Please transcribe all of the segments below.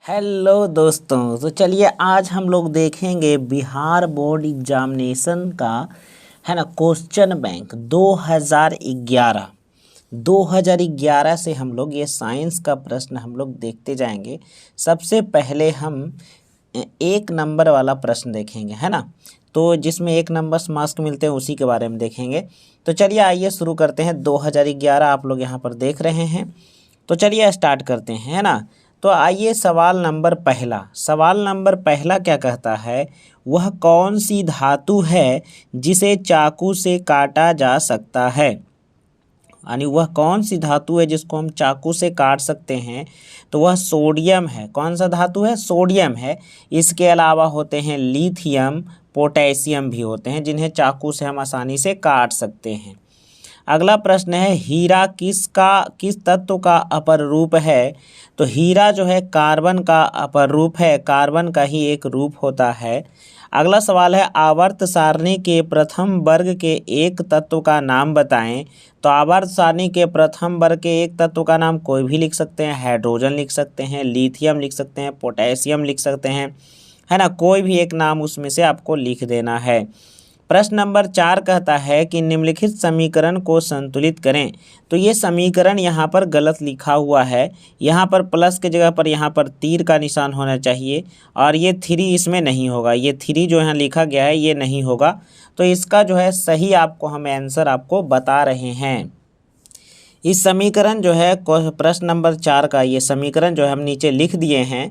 Hello दोस्तों, तो चलिए आज हम लोग देखेंगे बिहार बोर्ड एग्जामिनेशन का है ना क्वेश्चन बैंक 2011 से हम लोग ये साइंस का प्रश्न हम लोग देखते जाएंगे। सबसे पहले हम एक नंबर वाला प्रश्न देखेंगे, है ना। तो जिसमें एक नंबर मार्क्स मिलते हैं उसी के बारे में देखेंगे। तो चलिए आइए शुरू करते हैं। 2011 आप लोग यहाँ पर देख रहे हैं, तो चलिए स्टार्ट करते हैं, है ना। तो आइए सवाल नंबर पहला क्या कहता है, वह कौन सी धातु है जिसे चाकू से काटा जा सकता है। यानी वह कौन सी धातु है जिसको हम चाकू से काट सकते हैं, तो वह सोडियम है। कौन सा धातु है? सोडियम है। इसके अलावा होते हैं लिथियम, पोटेशियम भी होते हैं जिन्हें चाकू से हम आसानी से काट सकते हैं। अगला प्रश्न है, हीरा किस तत्व का अपर रूप है। तो हीरा जो है कार्बन का अपर रूप है, कार्बन का ही एक रूप होता है। अगला सवाल है, आवर्त सारणी के प्रथम वर्ग के एक तत्व का नाम बताएं। तो आवर्त सारणी के प्रथम वर्ग के एक तत्व का नाम कोई भी लिख सकते हैं। हाइड्रोजन लिख सकते हैं, लिथियम लिख सकते हैं, पोटेशियम लिख सकते हैं, है ना। कोई भी एक नाम उसमें से आपको लिख देना है। प्रश्न नंबर 4 कहता है कि निम्नलिखित समीकरण को संतुलित करें। तो ये समीकरण यहाँ पर गलत लिखा हुआ है। यहाँ पर प्लस के जगह पर यहाँ पर तीर का निशान होना चाहिए और ये 3 इसमें नहीं होगा। ये 3 जो यहाँ लिखा गया है ये नहीं होगा। तो इसका जो है सही आपको हम आंसर आपको बता रहे हैं। इस समीकरण जो है प्रश्न नंबर 4 का ये समीकरण जो है हम नीचे लिख दिए हैं।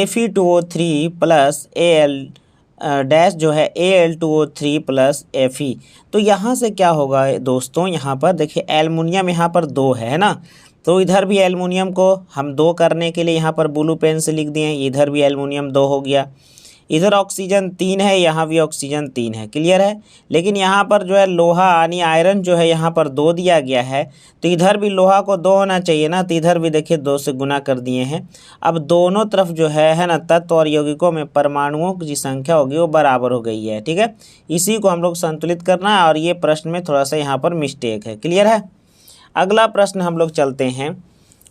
Fe2O3 प्लस Al डैश जो है Al2O3 प्लस Fe। तो यहाँ से क्या होगा दोस्तों, यहाँ पर देखिए एल्युमिनियम यहाँ पर 2 है ना। तो इधर भी एल्युमिनियम को हम 2 करने के लिए यहाँ पर ब्लू पेन से लिख दिए। इधर भी एल्युमिनियम 2 हो गया। इधर ऑक्सीजन 3 है, यहाँ भी ऑक्सीजन 3 है। क्लियर है। लेकिन यहाँ पर जो है लोहा यानी आयरन जो है यहाँ पर 2 दिया गया है। तो इधर भी लोहा को 2 होना चाहिए ना। तो इधर भी देखिए 2 से गुना कर दिए हैं। अब दोनों तरफ जो है ना तत्व और यौगिकों में परमाणुओं की संख्या होगी वो बराबर हो गई है। ठीक है, इसी को हम लोग संतुलित करना है और ये प्रश्न में थोड़ा सा यहाँ पर मिस्टेक है। क्लियर है। अगला प्रश्न हम लोग चलते हैं।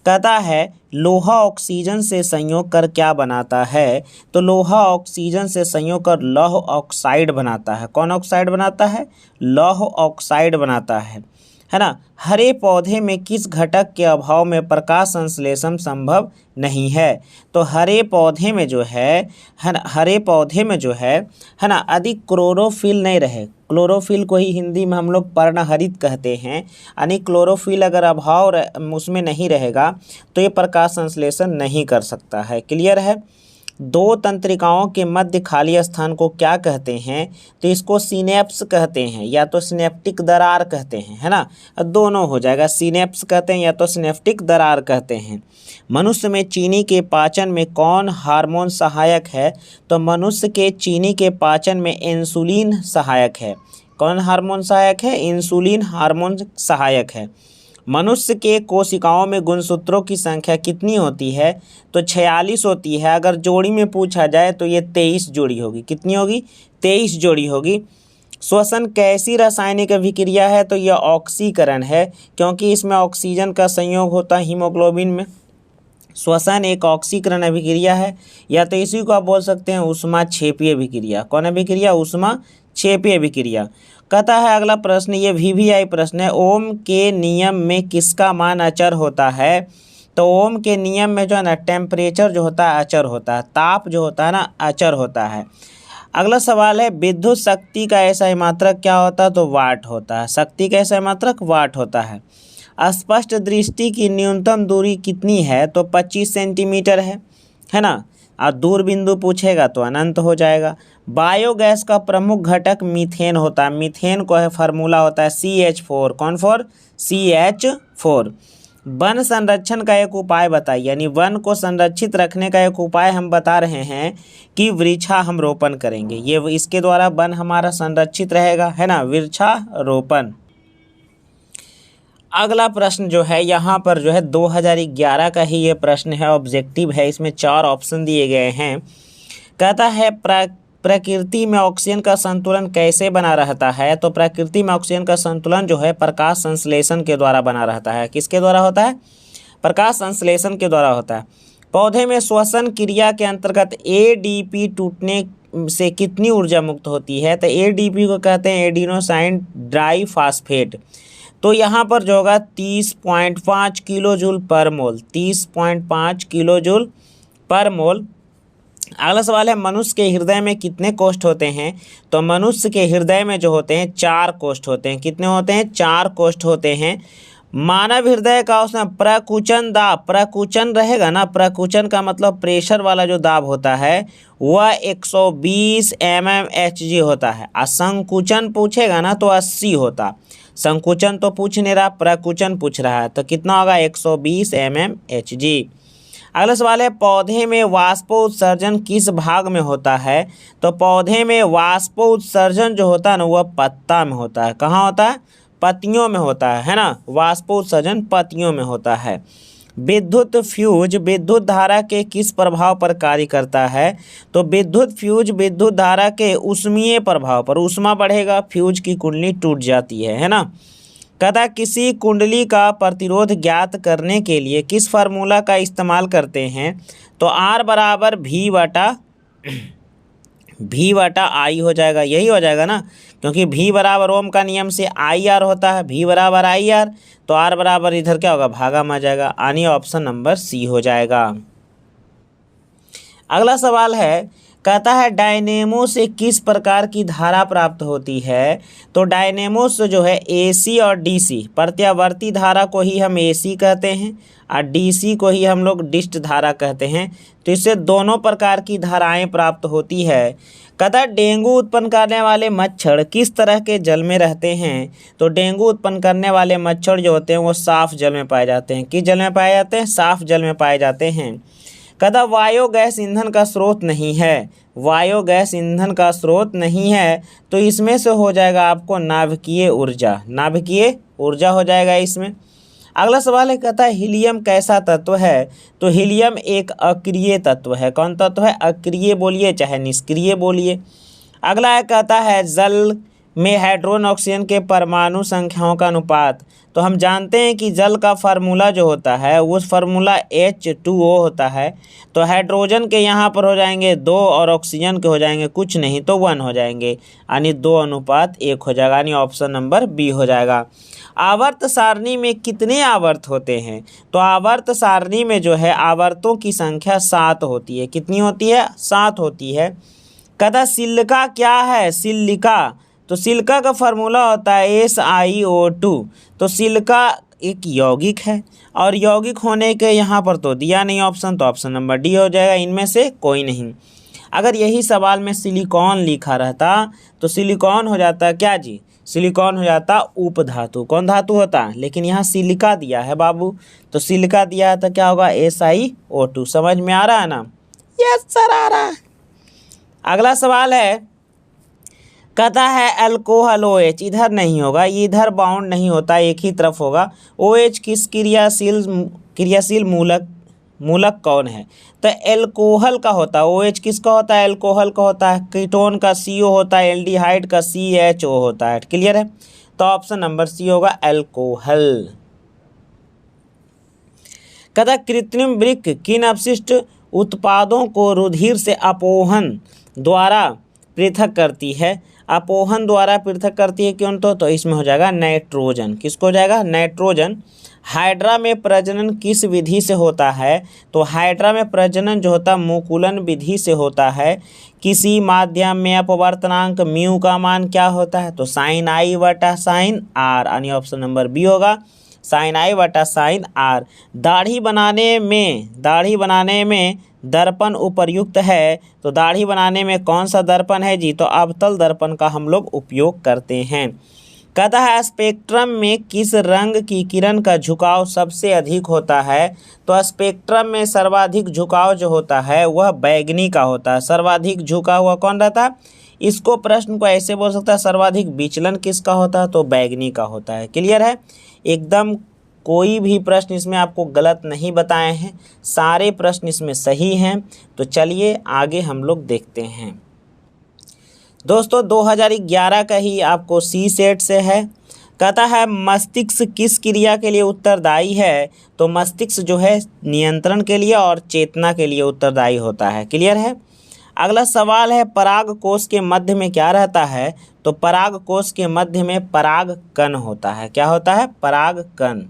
कहता है लोहा ऑक्सीजन से संयोग कर क्या बनाता है। तो लोहा ऑक्सीजन से संयोग कर लौह ऑक्साइड बनाता है। कौन ऑक्साइड बनाता है? लौह ऑक्साइड बनाता है ना। हरे पौधे में किस घटक के अभाव में प्रकाश संश्लेषण संभव नहीं है। तो हरे पौधे में जो है ना, हरे पौधे में जो है ना अधिक क्लोरोफिल नहीं रहे। क्लोरोफिल को ही हिंदी में हम लोग पर्णहरित कहते हैं। यानी क्लोरोफिल अगर अभाव उसमें नहीं रहेगा तो ये प्रकाश संश्लेषण नहीं कर सकता है। क्लियर है। 2 तंत्रिकाओं के मध्य खाली स्थान को क्या कहते हैं। तो इसको सिनेप्स कहते हैं या तो सिनेप्टिक दरार कहते हैं, है ना। दोनों हो जाएगा, सिनेप्स कहते हैं या तो सिनेप्टिक दरार कहते हैं। मनुष्य में चीनी के पाचन में कौन हार्मोन सहायक है। तो मनुष्य के चीनी के पाचन में इंसुलिन सहायक है। कौन हार्मोन सहायक है? इंसुलिन हार्मोन सहायक है। मनुष्य के कोशिकाओं में गुणसूत्रों की संख्या कितनी होती है। तो 46 होती है। अगर जोड़ी में पूछा जाए तो ये 23 जोड़ी होगी। कितनी होगी? 23 जोड़ी होगी। श्वसन कैसी रासायनिक अभिक्रिया है। तो यह ऑक्सीकरण है, क्योंकि इसमें ऑक्सीजन का संयोग होता है हीमोग्लोबिन में। श्वसन एक ऑक्सीकरण अभिक्रिया है, या तो इसी को आप बोल सकते हैं ऊष्माक्षेपीय अभिक्रिया। कौन अभिक्रिया? ऊष्माक्षेपीय अभिक्रिया। कहता है अगला प्रश्न, ये VVI प्रश्न है। ओम के नियम में किसका मान अचर होता है। तो ओम के नियम में जो है ना टेम्परेचर जो होता है अचर होता है, ताप जो होता है ना अचर होता है। अगला सवाल है, विद्युत शक्ति का ऐसा मात्रक क्या होता है। तो वाट होता है। शक्ति का ऐसा मात्रक वाट होता है। स्पष्ट दृष्टि की न्यूनतम दूरी कितनी है। तो 25 सेंटीमीटर है ना। और दूर बिंदु पूछेगा तो अनंत हो जाएगा। बायोगैस का प्रमुख घटक मीथेन होता है। मीथेन को है फार्मूला होता है CH4। कौन फोर? CH4। वन संरक्षण का एक उपाय बताइए। यानी वन को संरक्षित रखने का एक उपाय हम बता रहे हैं कि वृक्षा हम रोपण करेंगे। ये इसके द्वारा वन हमारा संरक्षित रहेगा, है ना, वृक्षारोपण। अगला प्रश्न जो है यहाँ पर जो है 2011 का ही ये प्रश्न है, ऑब्जेक्टिव है। इसमें 4 ऑप्शन दिए गए हैं। कहता है प्रकृति में ऑक्सीजन का संतुलन कैसे बना रहता है। तो प्रकृति में ऑक्सीजन का संतुलन जो है प्रकाश संश्लेषण के द्वारा बना रहता है। किसके द्वारा होता है? प्रकाश संश्लेषण के द्वारा होता है। पौधे में श्वसन क्रिया के अंतर्गत एडीपी टूटने से कितनी ऊर्जा मुक्त होती है? तो एडीपी को कहते हैं एडिनोसाइन डाइफॉस्फेट। तो यहाँ पर जो होगा 30.5 किलो जूल पर मोल, 30.5 किलो जूल पर मोल। अगला सवाल है मनुष्य के हृदय में कितने कोष्ठ होते हैं? तो मनुष्य के हृदय में जो होते हैं 4 कोष्ठ होते हैं। कितने होते हैं? 4 कोष्ठ होते हैं। मानव हृदय का उसमें प्रकुचन दाब, प्रकुचन रहेगा ना, प्रकुचन का मतलब प्रेशर वाला जो दाब होता है वह 120 mmHg होता है। और संकुचन पूछेगा ना तो 80 होता। संकुचन तो पूछ नहीं रहा, प्रकुचन पूछ रहा है, तो कितना होगा? 120 mmHg। अगला सवाल है पौधे में वाष्पोत्सर्जन किस भाग में होता है? तो पौधे में वाष्पोत्सर्जन जो होता है ना वह पत्ता में होता है। कहाँ होता है? पत्तियों में होता है ना। वाष्पोत्सर्जन पत्तियों में होता है। विद्युत फ्यूज विद्युत धारा के किस प्रभाव पर कार्य करता है? तो विद्युत फ्यूज विद्युत धारा के ऊष्मीय प्रभाव पर, ऊष्मा बढ़ेगा फ्यूज की कुंडली टूट जाती है ना। कहता किसी कुंडली का प्रतिरोध ज्ञात करने के लिए किस फार्मूला का इस्तेमाल करते हैं? तो R बराबर V बटा I हो जाएगा, यही हो जाएगा ना, क्योंकि V बराबर ओम का नियम से IR होता है, V बराबर IR, तो R बराबर इधर क्या होगा? भागा में आ जाएगा, यानी ऑप्शन नंबर सी हो जाएगा। अगला सवाल है कहता है डायनेमो से किस प्रकार की धारा प्राप्त होती है? तो डायनेमो से जो है AC और DC, प्रत्यावर्ती धारा को ही हम AC कहते हैं और DC को ही हम लोग डिस्ट धारा कहते हैं। तो इससे दोनों प्रकार की धाराएं प्राप्त होती है। कहता है डेंगू उत्पन्न करने वाले मच्छर किस तरह के जल में रहते हैं? तो डेंगू उत्पन्न करने वाले मच्छर जो होते हैं वो साफ जल में पाए जाते हैं। किस जल में पाए जाते हैं? साफ जल में पाए जाते हैं। कहता बायोगैस ईंधन का स्रोत नहीं है, बायोगैस ईंधन का स्रोत नहीं है, तो इसमें से हो जाएगा आपको नाभिकीय ऊर्जा, नाभिकीय ऊर्जा हो जाएगा इसमें। अगला सवाल है कहता है हीलियम कैसा तत्व है? तो हीलियम एक अक्रिय तत्व है। कौन तत्व है? अक्रिय बोलिए चाहे निष्क्रिय बोलिए। अगला है कहता है जल में हाइड्रोजन ऑक्सीजन के परमाणु संख्याओं का अनुपात। तो हम जानते हैं कि जल का फार्मूला जो होता है उस फार्मूला H2O होता है। तो हाइड्रोजन के यहाँ पर हो जाएंगे 2 और ऑक्सीजन के हो जाएंगे कुछ नहीं तो 1 हो जाएंगे, यानी 2:1 हो जाएगा, यानी ऑप्शन नंबर बी हो जाएगा। आवर्त सारणी में कितने आवर्त होते हैं? तो आवर्त सारणी में जो है आवर्तों की संख्या 7 होती है। कितनी होती है? 7 होती है। कहता सिलिका क्या है? सिलिका, तो सिलिका का फार्मूला होता है SiO2। तो सिलिका एक यौगिक है और यौगिक होने के यहाँ पर तो दिया नहीं ऑप्शन, तो ऑप्शन नंबर डी हो जाएगा, इनमें से कोई नहीं। अगर यही सवाल में सिलिकॉन लिखा रहता तो सिलिकॉन हो जाता क्या जी? सिलिकॉन हो जाता उपधातु। कौन धातु होता? लेकिन यहाँ सिलिका दिया है बाबू, तो सिलिका दिया है तो क्या होगा? SiO2। समझ में आ रहा है ना? यस सर आ रहा है। अगला सवाल है कहता है अल्कोहल OH, इधर नहीं होगा, इधर बाउंड नहीं होता, एक ही तरफ होगा। OH किस क्रियाशील मूलक कौन है? तो एल्कोहल का होता है। OH किसका होता है? एल्कोहल का होता है। कीटोन का CO होता है, एल्डिहाइड का CHO होता है। क्लियर है? तो ऑप्शन नंबर सी होगा एल्कोहल। कहता कृत्रिम वृक्क किन अपशिष्ट उत्पादों को रुधिर से अपोहन द्वारा पृथक करती है? अपोहन द्वारा पृथक करती है क्यों? तो इसमें हो जाएगा नाइट्रोजन। किसको हो जाएगा? नाइट्रोजन। हाइड्रा में प्रजनन किस विधि से होता है? तो हाइड्रा में प्रजनन जो होता है मुकुलन विधि से होता है। किसी माध्यम में अपवर्तनांक म्यू का मान क्या होता है? तो sin I बटा sin R, यानी ऑप्शन नंबर बी होगा, sin I बटा sin R। दाढ़ी बनाने में दर्पण उपयुक्त है, तो दाढ़ी बनाने में कौन सा दर्पण है जी? तो अवतल दर्पण का हम लोग उपयोग करते हैं। कहता है स्पेक्ट्रम में किस रंग की किरण का झुकाव सबसे अधिक होता है? तो स्पेक्ट्रम में सर्वाधिक झुकाव जो होता है वह बैगनी का होता है। सर्वाधिक झुका हुआ कौन रहता है? इसको प्रश्न को ऐसे बोल सकता है सर्वाधिक विचलन किसका होता है? तो बैगनी का होता है। क्लियर है? एकदम कोई भी प्रश्न इसमें आपको गलत नहीं बताए हैं, सारे प्रश्न इसमें सही हैं। तो चलिए आगे हम लोग देखते हैं। दोस्तों 2011 का ही आपको सी सेट से है, कहता है मस्तिष्क किस क्रिया के लिए उत्तरदायी है? तो मस्तिष्क जो है नियंत्रण के लिए और चेतना के लिए उत्तरदायी होता है। क्लियर है। अगला सवाल है पराग कोश के मध्य में क्या रहता है? तो पराग कोश के मध्य में पराग कण होता है। क्या होता है? पराग कण।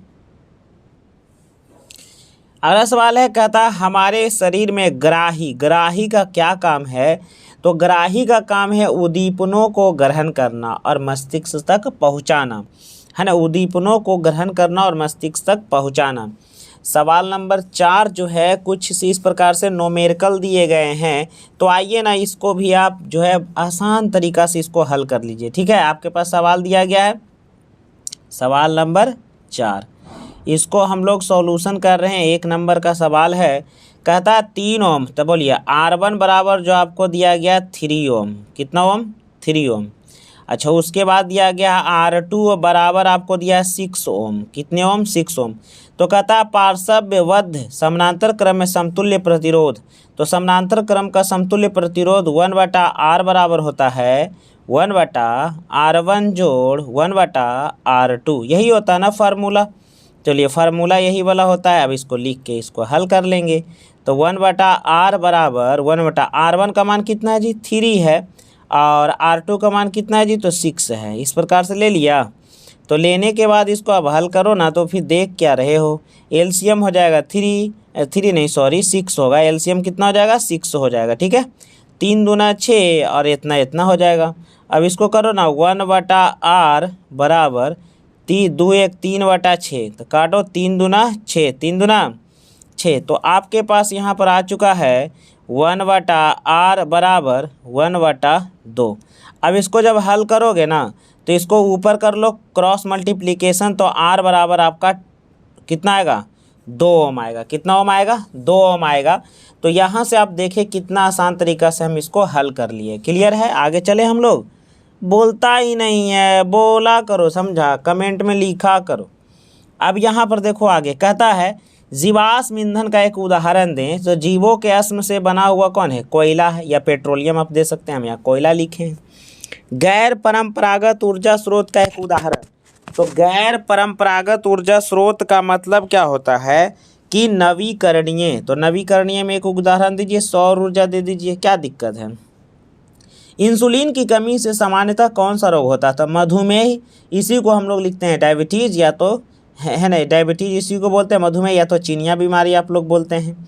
अगला सवाल है कहता है हमारे शरीर में ग्राही का क्या काम है? तो ग्राही का काम है उद्दीपनों को ग्रहण करना और मस्तिष्क तक पहुंचाना, है ना। उद्दीपनों को ग्रहण करना और मस्तिष्क तक पहुंचाना। सवाल नंबर 4 जो है कुछ इस प्रकार से नोमेरिकल दिए गए हैं, तो आइए ना इसको भी आप जो है आसान तरीका से इसको हल कर लीजिए। ठीक है, आपके पास सवाल दिया गया है सवाल नंबर 4, इसको हम लोग सॉल्यूशन कर रहे हैं। 1 नंबर का सवाल है, कहता है 3 ओम, तो बोलिए R1 बराबर जो आपको दिया गया 3 ओम। कितना ओम? 3 ओम। अच्छा, उसके बाद दिया गया R2 बराबर आपको दिया 6 ओम। कितने ओम? 6 ओम। तो कहता है पार्श्वबद्ध समानांतर क्रम में समतुल्य प्रतिरोध, तो समानांतर क्रम का समतुल्य प्रतिरोध 1/R बराबर होता है 1/R1 जोड़ 1/R2। यही होता है ना फार्मूला। चलिए फार्मूला यही वाला होता है। अब इसको लिख के इसको हल कर लेंगे। तो 1/R बराबर 1/R1 का मान कितना है जी? 3 है, और R2 का मान कितना है जी? तो 6 है। इस प्रकार से ले लिया। तो लेने के बाद इसको अब हल करो ना, तो फिर देख क्या रहे हो, एलसीएम हो जाएगा 6 होगा। एलसीएम कितना हो जाएगा? 6 हो जाएगा। ठीक है, 3 दूना 6 और इतना हो जाएगा। अब इसको करो ना, 1/R बराबर 3/6, तो काटो 3 दूना 6, 3 दूना 6। तो आपके पास यहाँ पर आ चुका है 1/R बराबर 1/2। अब इसको जब हल करोगे ना, तो इसको ऊपर कर लो क्रॉस मल्टीप्लिकेशन, तो R बराबर आपका कितना आएगा? 2 ओम आएगा। कितना ओम आएगा? 2 ओम आएगा। तो यहाँ से आप देखें कितना आसान तरीका से हम इसको हल कर लिए। क्लियर है? आगे चले हम लोग। बोलता ही नहीं है, बोला करो, समझा, कमेंट में लिखा करो। अब यहाँ पर देखो आगे कहता है जीवाश्म ईंधन का एक उदाहरण दें। तो जीवों के अश्म से बना हुआ कौन है? कोयला है, या पेट्रोलियम आप दे सकते हैं, हम यहाँ कोयला लिखे हैं। गैर परंपरागत ऊर्जा स्रोत का एक उदाहरण। तो गैर परंपरागत ऊर्जा स्रोत का मतलब क्या होता है कि नवीकरणीय। तो नवीकरणीय में एक उदाहरण दीजिए, सौर ऊर्जा दे दीजिए, क्या दिक्कत है। इंसुलिन की कमी से सामान्यतः कौन सा रोग होता था? मधुमेह, इसी को हम लोग लिखते हैं डायबिटीज़, या तो है ना डायबिटीज़ इसी को बोलते हैं, मधुमेह या तो चिनिया बीमारी आप लोग बोलते हैं।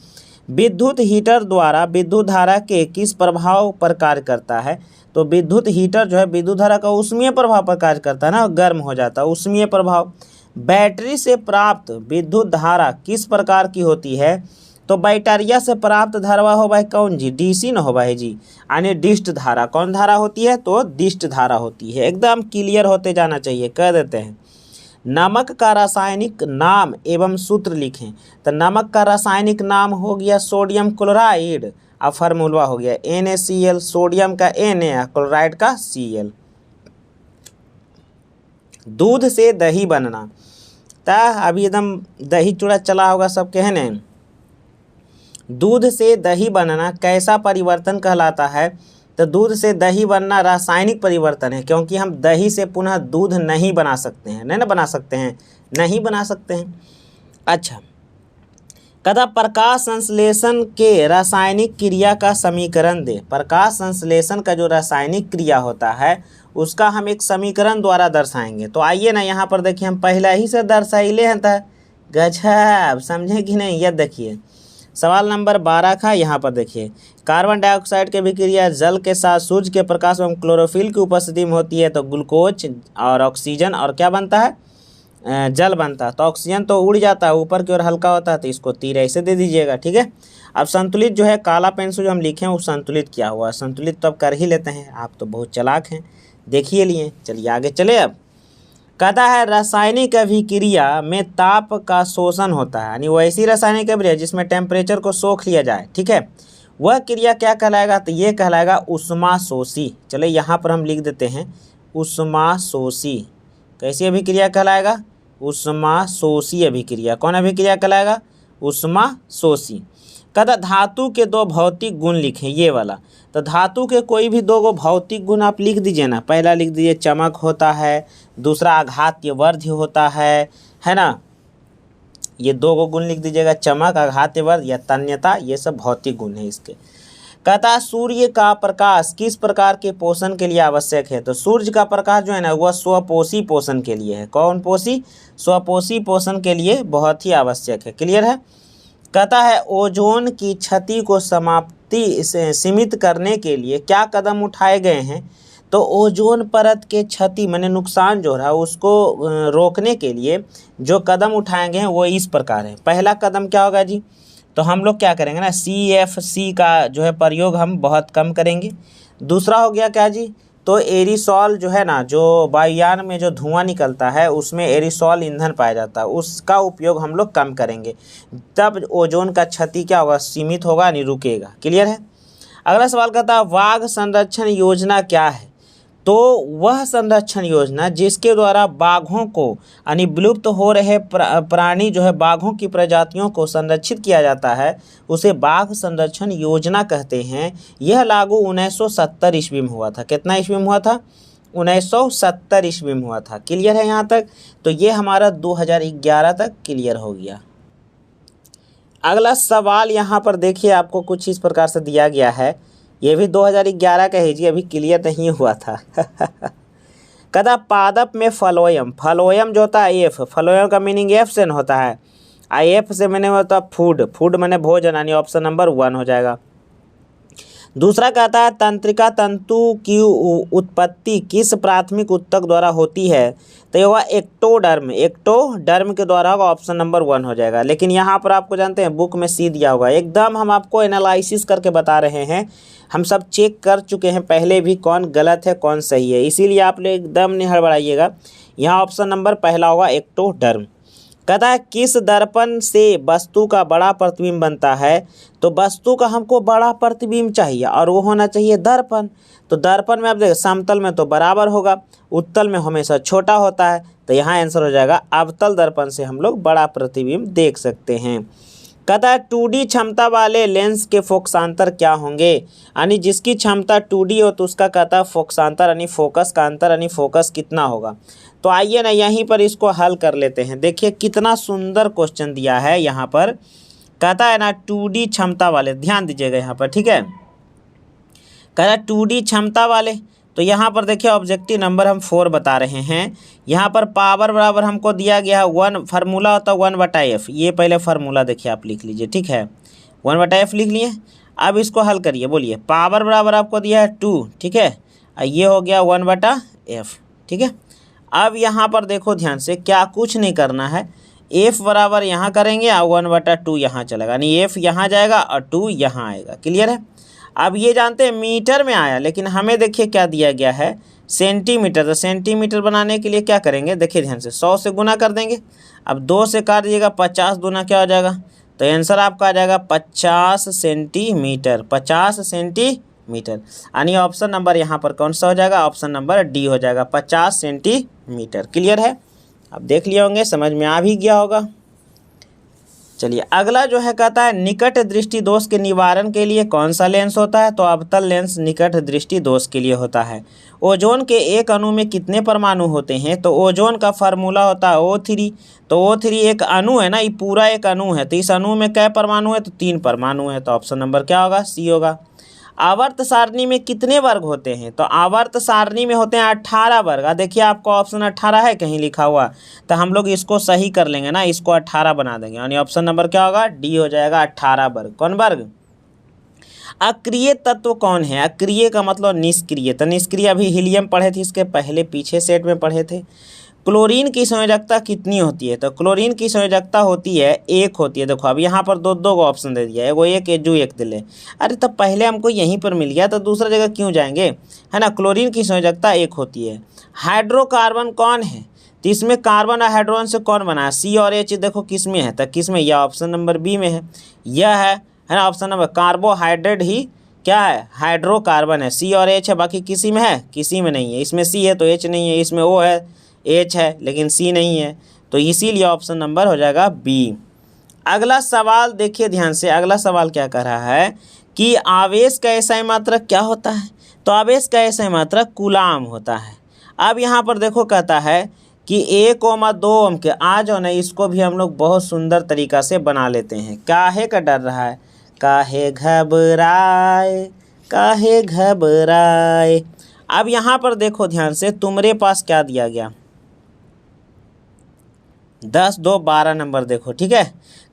विद्युत हीटर द्वारा विद्युत धारा के किस प्रभाव पर कार्य करता है? तो विद्युत हीटर जो है विद्युत धारा का ऊष्मीय प्रभाव पर कार्य करता है ना, गर्म हो जाता है, ऊष्मीय प्रभाव। बैटरी से प्राप्त विद्युत धारा किस प्रकार की होती है? तो बैटरिया से प्राप्त धारा हो भाई कौन जी? डीसी न हो भाई जी, यानी डिस्ट धारा। कौन धारा होती है? तो डिस्ट धारा होती है। एकदम क्लियर होते जाना चाहिए। कह देते हैं नमक का रासायनिक नाम एवं सूत्र लिखें। तो नमक का रासायनिक नाम हो गया सोडियम क्लोराइड, और फार्मूला हो गया NaCl। सोडियम का Na, क्लोराइड का Cl। दूध से दही बनना, ता अभी एकदम दही चूड़ा चला होगा सबके, है न। दूध से दही बनना कैसा परिवर्तन कहलाता है? तो दूध से दही बनना रासायनिक परिवर्तन है, क्योंकि हम दही से पुनः दूध नहीं बना सकते हैं। नहीं ना बना सकते हैं, नहीं बना सकते हैं। अच्छा, कहता प्रकाश संश्लेषण के रासायनिक क्रिया का समीकरण दे। प्रकाश संश्लेषण का जो रासायनिक क्रिया होता है उसका हम एक समीकरण द्वारा दर्शाएंगे। तो आइए ना यहाँ पर देखिए, हम पहले ही से दर्शाइले हैं। था गजब, समझे कि नहीं? यह देखिए सवाल नंबर 12 का, यहाँ पर देखिए कार्बन डाइऑक्साइड की अभिक्रिया जल के साथ सूर्य के प्रकाश एवं क्लोरोफिल की उपस्थिति में होती है। तो ग्लूकोज और ऑक्सीजन और क्या बनता है? जल बनता है। तो ऑक्सीजन तो उड़ जाता है, ऊपर की ओर हल्का होता है, तो इसको तीर ऐसे दे दीजिएगा। ठीक है, अब संतुलित जो है काला पेन से जो हम लिखे हैं वो संतुलित क्या हुआ? संतुलित तो अब कर ही लेते हैं, आप तो बहुत चालाक हैं, देखिए लिए। चलिए आगे चले। अब कहता है रासायनिक अभिक्रिया में ताप का शोषण होता है, यानी वैसी रासायनिक अभिक्रिया जिसमें टेम्परेचर को सोख लिया जाए। ठीक है, वह क्रिया क्या कहलाएगा? तो ये कहलाएगा उष्माशोषी। चले यहाँ पर हम लिख देते हैं उष्माशोषी। कैसी अभिक्रिया कहलाएगा? उष्माशोषी अभिक्रिया। कौन अभिक्रिया कहलाएगा? उष्माशोषी। कहता धातु के दो भौतिक गुण लिखें, ये वाला। तो धातु के कोई भी दो गो भौतिक गुण आप लिख दीजिए ना। पहला लिख दीजिए चमक होता है, दूसरा आघात्य वर्ध्य होता है ना। ये दो गो गुण लिख दीजिएगा, चमक, आघात्य वर्ध्य या तन्यता, ये सब भौतिक गुण है इसके। कहता सूर्य का प्रकाश किस प्रकार के पोषण के लिए आवश्यक है? तो सूर्य का प्रकाश जो है ना वह स्वपोषी पोषण के लिए है। कौन पोषी? स्वपोषी पोषण के लिए बहुत ही आवश्यक है। क्लियर है। कहता है ओजोन की क्षति को समाप्ति से सीमित करने के लिए क्या कदम उठाए गए हैं? तो ओजोन परत के क्षति माने नुकसान जो रहा है उसको रोकने के लिए जो कदम उठाए गए हैं वो इस प्रकार है। पहला कदम क्या होगा जी? तो हम लोग क्या करेंगे ना, CFC का जो है प्रयोग हम बहुत कम करेंगे। दूसरा हो गया क्या जी? तो एरिसॉल जो है ना, जो वायुयान में जो धुआं निकलता है उसमें एरिसॉल ईंधन पाया जाता है, उसका उपयोग हम लोग कम करेंगे। तब ओजोन का क्षति क्या होगा? सीमित होगा, यानी रुकेगा। क्लियर है। अगला सवाल कहता है बाघ संरक्षण योजना क्या है? तो वह संरक्षण योजना जिसके द्वारा बाघों को यानी विलुप्त हो रहे प्राणी जो है बाघों की प्रजातियों को संरक्षित किया जाता है उसे बाघ संरक्षण योजना कहते हैं। यह लागू 1970 ईस्वी में हुआ था। कितना ईस्वी में हुआ था? 1970 ईस्वी में हुआ था। क्लियर है यहाँ तक? तो ये हमारा 2011 तक क्लियर हो गया। अगला सवाल यहाँ पर देखिए, आपको कुछ इस प्रकार से दिया गया है। ये भी 2011 का है जी, अभी क्लियर नहीं हुआ था। कहता पादप में फलोयम, फलोयम जो होता है एफ, फलोयम का मीनिंग एफ से न होता है। एफ से मैंने होता है फूड, फूड मैंने भोजन, यानी ऑप्शन नंबर 1 हो जाएगा। दूसरा कहता है तंत्रिका तंतु की उत्पत्ति किस प्राथमिक ऊतक द्वारा होती है? तो ये हुआ एक्टोडर्म, एक्टोडर्म के द्वारा होगा, ऑप्शन नंबर 1 हो जाएगा। लेकिन यहाँ पर आपको जानते हैं बुक में सी दिया होगा, एकदम हम आपको एनालिसिस करके बता रहे हैं। हम सब चेक कर चुके हैं पहले भी कौन गलत है कौन सही है, इसीलिए आप लोग एकदम नहीं हड़बड़ाइएगा। यहाँ ऑप्शन नंबर पहला होगा एक्टोडर्म। कहता है किस दर्पण से वस्तु का बड़ा प्रतिबिंब बनता है? तो वस्तु का हमको बड़ा प्रतिबिंब चाहिए और वो होना चाहिए दर्पण। तो दर्पण में आप देखिए समतल में तो बराबर होगा, उत्तल में हमेशा छोटा होता है। तो यहाँ आंसर हो जाएगा अवतल दर्पण से हम लोग बड़ा प्रतिबिंब देख सकते हैं। कहता है 2D क्षमता वाले लेंस के फोकसांतर क्या होंगे? यानी जिसकी क्षमता 2D हो तो उसका कहता है फोकसांतर यानी फोकस का अंतर यानी फोकस कितना होगा। तो आइए ना यहीं पर इसको हल कर लेते हैं। देखिए कितना सुंदर क्वेश्चन दिया है यहाँ पर। कहता है ना 2D क्षमता वाले, ध्यान दीजिएगा यहाँ पर, ठीक है। कहता है 2D क्षमता वाले, तो यहाँ पर देखिए ऑब्जेक्टिव नंबर हम 4 बता रहे हैं। यहाँ पर पावर बराबर हमको दिया गया है 1, फार्मूला होता है 1/f। ये पहले फार्मूला देखिए आप लिख लीजिए, ठीक है। 1/f लिख लिए। अब इसको हल करिए, बोलिए। पावर बराबर आपको दिया है 2, ठीक है। ये हो गया 1/f, ठीक है। अब यहाँ पर देखो ध्यान से, क्या कुछ नहीं करना है। f बराबर यहाँ करेंगे और 1/2 यहाँ चलेगा, यानी f यहाँ जाएगा और 2 यहाँ आएगा। क्लियर है। अब ये जानते हैं मीटर में आया, लेकिन हमें देखिए क्या दिया गया है सेंटीमीटर। तो सेंटीमीटर बनाने के लिए क्या करेंगे, देखिए ध्यान से, 100 से गुना कर देंगे। अब 2 से काट दीजिएगा, 50 दूना क्या हो जाएगा? तो आंसर आपका आ जाएगा 50 सेंटीमीटर, 50 सेंटीमीटर। यानी ऑप्शन नंबर यहाँ पर कौन सा हो जाएगा? ऑप्शन नंबर डी हो जाएगा, 50 सेंटीमीटर। क्लियर है। अब देख लिए होंगे, समझ में आ भी गया होगा। चलिए अगला जो है कहता है निकट दृष्टि दोष के निवारण के लिए कौन सा लेंस होता है? तो अवतल लेंस निकट दृष्टि दोष के लिए होता है। ओजोन के एक अणु में कितने परमाणु होते हैं? तो ओजोन का फार्मूला होता है O3। तो O3 एक अणु है ना, ये पूरा एक अणु है। तो इस अणु में कै परमाणु है? तो 3 परमाणु है। तो ऑप्शन नंबर क्या होगा? सी होगा। आवर्त सारणी में कितने वर्ग होते हैं? तो आवर्त सारणी में होते हैं 18 वर्ग। देखिए आपको ऑप्शन 18 है कहीं लिखा हुआ, तो हम लोग इसको सही कर लेंगे ना, इसको 18 बना देंगे। यानी ऑप्शन नंबर क्या होगा? डी हो जाएगा, 18 वर्ग। कौन वर्ग? अक्रिय तत्व कौन है? अक्रिय का मतलब निष्क्रिय। तो निष्क्रिय अभी हीलियम पढ़े थे, इसके पहले पीछे सेट में पढ़े थे। क्लोरीन की संयोजकता कितनी होती है? तो क्लोरीन की संयोजकता होती है 1 होती है। देखो अब यहाँ पर दो को ऑप्शन दे दिया है, एगो 1 एजू 1 दिले। अरे तब पहले हमको यहीं पर मिल गया तो दूसरा जगह क्यों जाएंगे, है ना। क्लोरीन की संयोजकता 1 होती है। हाइड्रोकार्बन कौन है? तो इसमें कार्बन और हाइड्रोजन से कौन बना है? सी और एच देखो किस में है, तो किस में? यह ऑप्शन नंबर बी में है। यह है ना ऑप्शन नंबर। कार्बोहाइड्रेट ही क्या है? हाइड्रोकार्बन है। सी और एच है, बाकी किसी में है? किसी में नहीं है। इसमें सी है तो एच नहीं है, इसमें ओ है एच है लेकिन सी नहीं है, तो इसीलिए ऑप्शन नंबर हो जाएगा बी। अगला सवाल देखिए ध्यान से, अगला सवाल क्या कह रहा है कि आवेश का एसआई मात्रक क्या होता है। तो आवेश का एसआई मात्रक कूलाम होता है। अब यहाँ पर देखो कहता है कि 1 ओम और 2 ओम के, आ जाओ ना, इसको भी हम लोग बहुत सुंदर तरीका से बना लेते हैं। काहे का डर रहा है, काहे घबराए, काहे घबराए। अब यहाँ पर देखो ध्यान से, तुम्हारे पास क्या दिया गया, 10, 2, 12 नंबर देखो, ठीक है।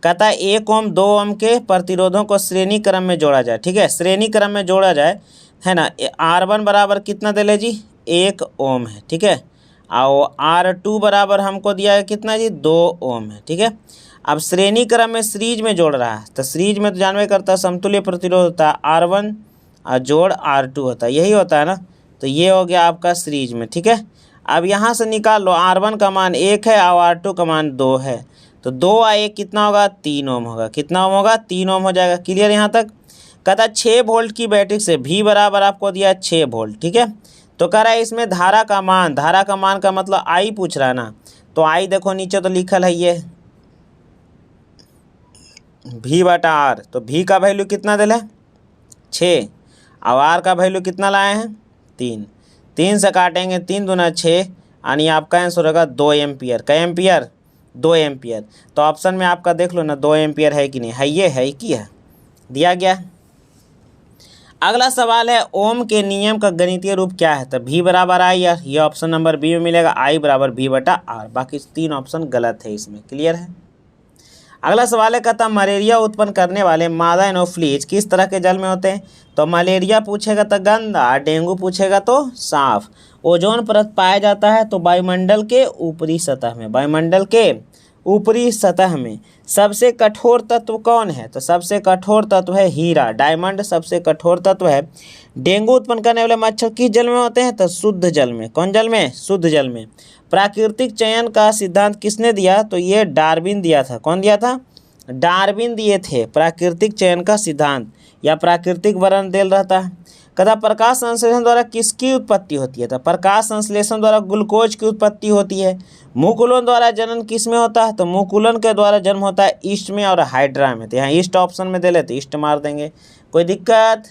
कहता है 1 ओम 2 ओम के प्रतिरोधों को श्रेणी क्रम में जोड़ा जाए, ठीक है, श्रेणी क्रम में जोड़ा जाए, है ना। R1 बराबर कितना दे ले जी, 1 ओम है, ठीक है। और R2 बराबर हमको दिया है कितना जी, 2 ओम है, ठीक है। अब श्रेणी क्रम में सीरीज में जोड़ रहा है, तो सीरीज में तो जानवे करता है समतुल्य प्रतिरोध होता है R1 और जोड़ R2 होता है, यही होता है ना। तो ये हो गया आपका सीरीज में, ठीक है। अब यहाँ से निकाल लो, R1 का मान 1 है और R2 का मान 2 है, तो 2 और 1 कितना होगा, 3 ओम होगा। कितना ओम होगा, 3 ओम हो जाएगा। क्लियर यहाँ तक। कहता है 6 वोल्ट की बैटरी से V बराबर आपको दिया है 6 वोल्ट, ठीक है। तो कह रहा है इसमें धारा का मान, धारा का मान का मतलब I पूछ रहा है ना। तो I देखो नीचे तो लिखल है ये V/R। तो V का वैल्यू कितना दिला है, 6, और R का वैल्यू कितना लाए हैं, 3। 3 से काटेंगे, 3 दूना 6, यानी आपका आंसर होगा 2 एम्पियर। कै एम्पियर, 2 एम्पियर। तो ऑप्शन में आपका देख लो ना, 2 एम्पियर है कि नहीं है, ये है कि है, दिया गया। अगला सवाल है ओम के नियम का गणितीय रूप क्या है। तो V बराबर I, ये ऑप्शन नंबर बी में मिलेगा, I बराबर V/R। बाकी 3 ऑप्शन गलत है इसमें। क्लियर है। अगला सवाल है, कहता मलेरिया उत्पन्न करने वाले मादा एनोफ्लीज किस तरह के जल में होते हैं। तो मलेरिया पूछेगा तो गंदा, डेंगू पूछेगा तो साफ। ओजोन परत पाया जाता है तो वायुमंडल के ऊपरी सतह में, वायुमंडल के ऊपरी सतह में। सबसे कठोर तत्व कौन है। तो सबसे कठोर तत्व है हीरा, डायमंड सबसे कठोर तत्व है। डेंगू उत्पन्न करने वाले मच्छर किस जल में होते हैं। तो शुद्ध जल में। कौन जल में, शुद्ध जल में। प्राकृतिक चयन का सिद्धांत किसने दिया। तो ये डार्विन दिया था। कौन दिया था, डार्विन दिए थे प्राकृतिक चयन का सिद्धांत, या प्राकृतिक वर्ण देल रहता है। कहता प्रकाश संश्लेषण द्वारा किसकी उत्पत्ति होती है। तो प्रकाश संश्लेषण द्वारा ग्लूकोज की उत्पत्ति होती है। मुकुलन द्वारा जनन किस में होता है। तो मुकुलन के द्वारा जन्म होता है ईस्ट में और हाइड्रा में। तो यहाँ ईस्ट ऑप्शन में दे लेते, ईस्ट मार देंगे, कोई दिक्कत।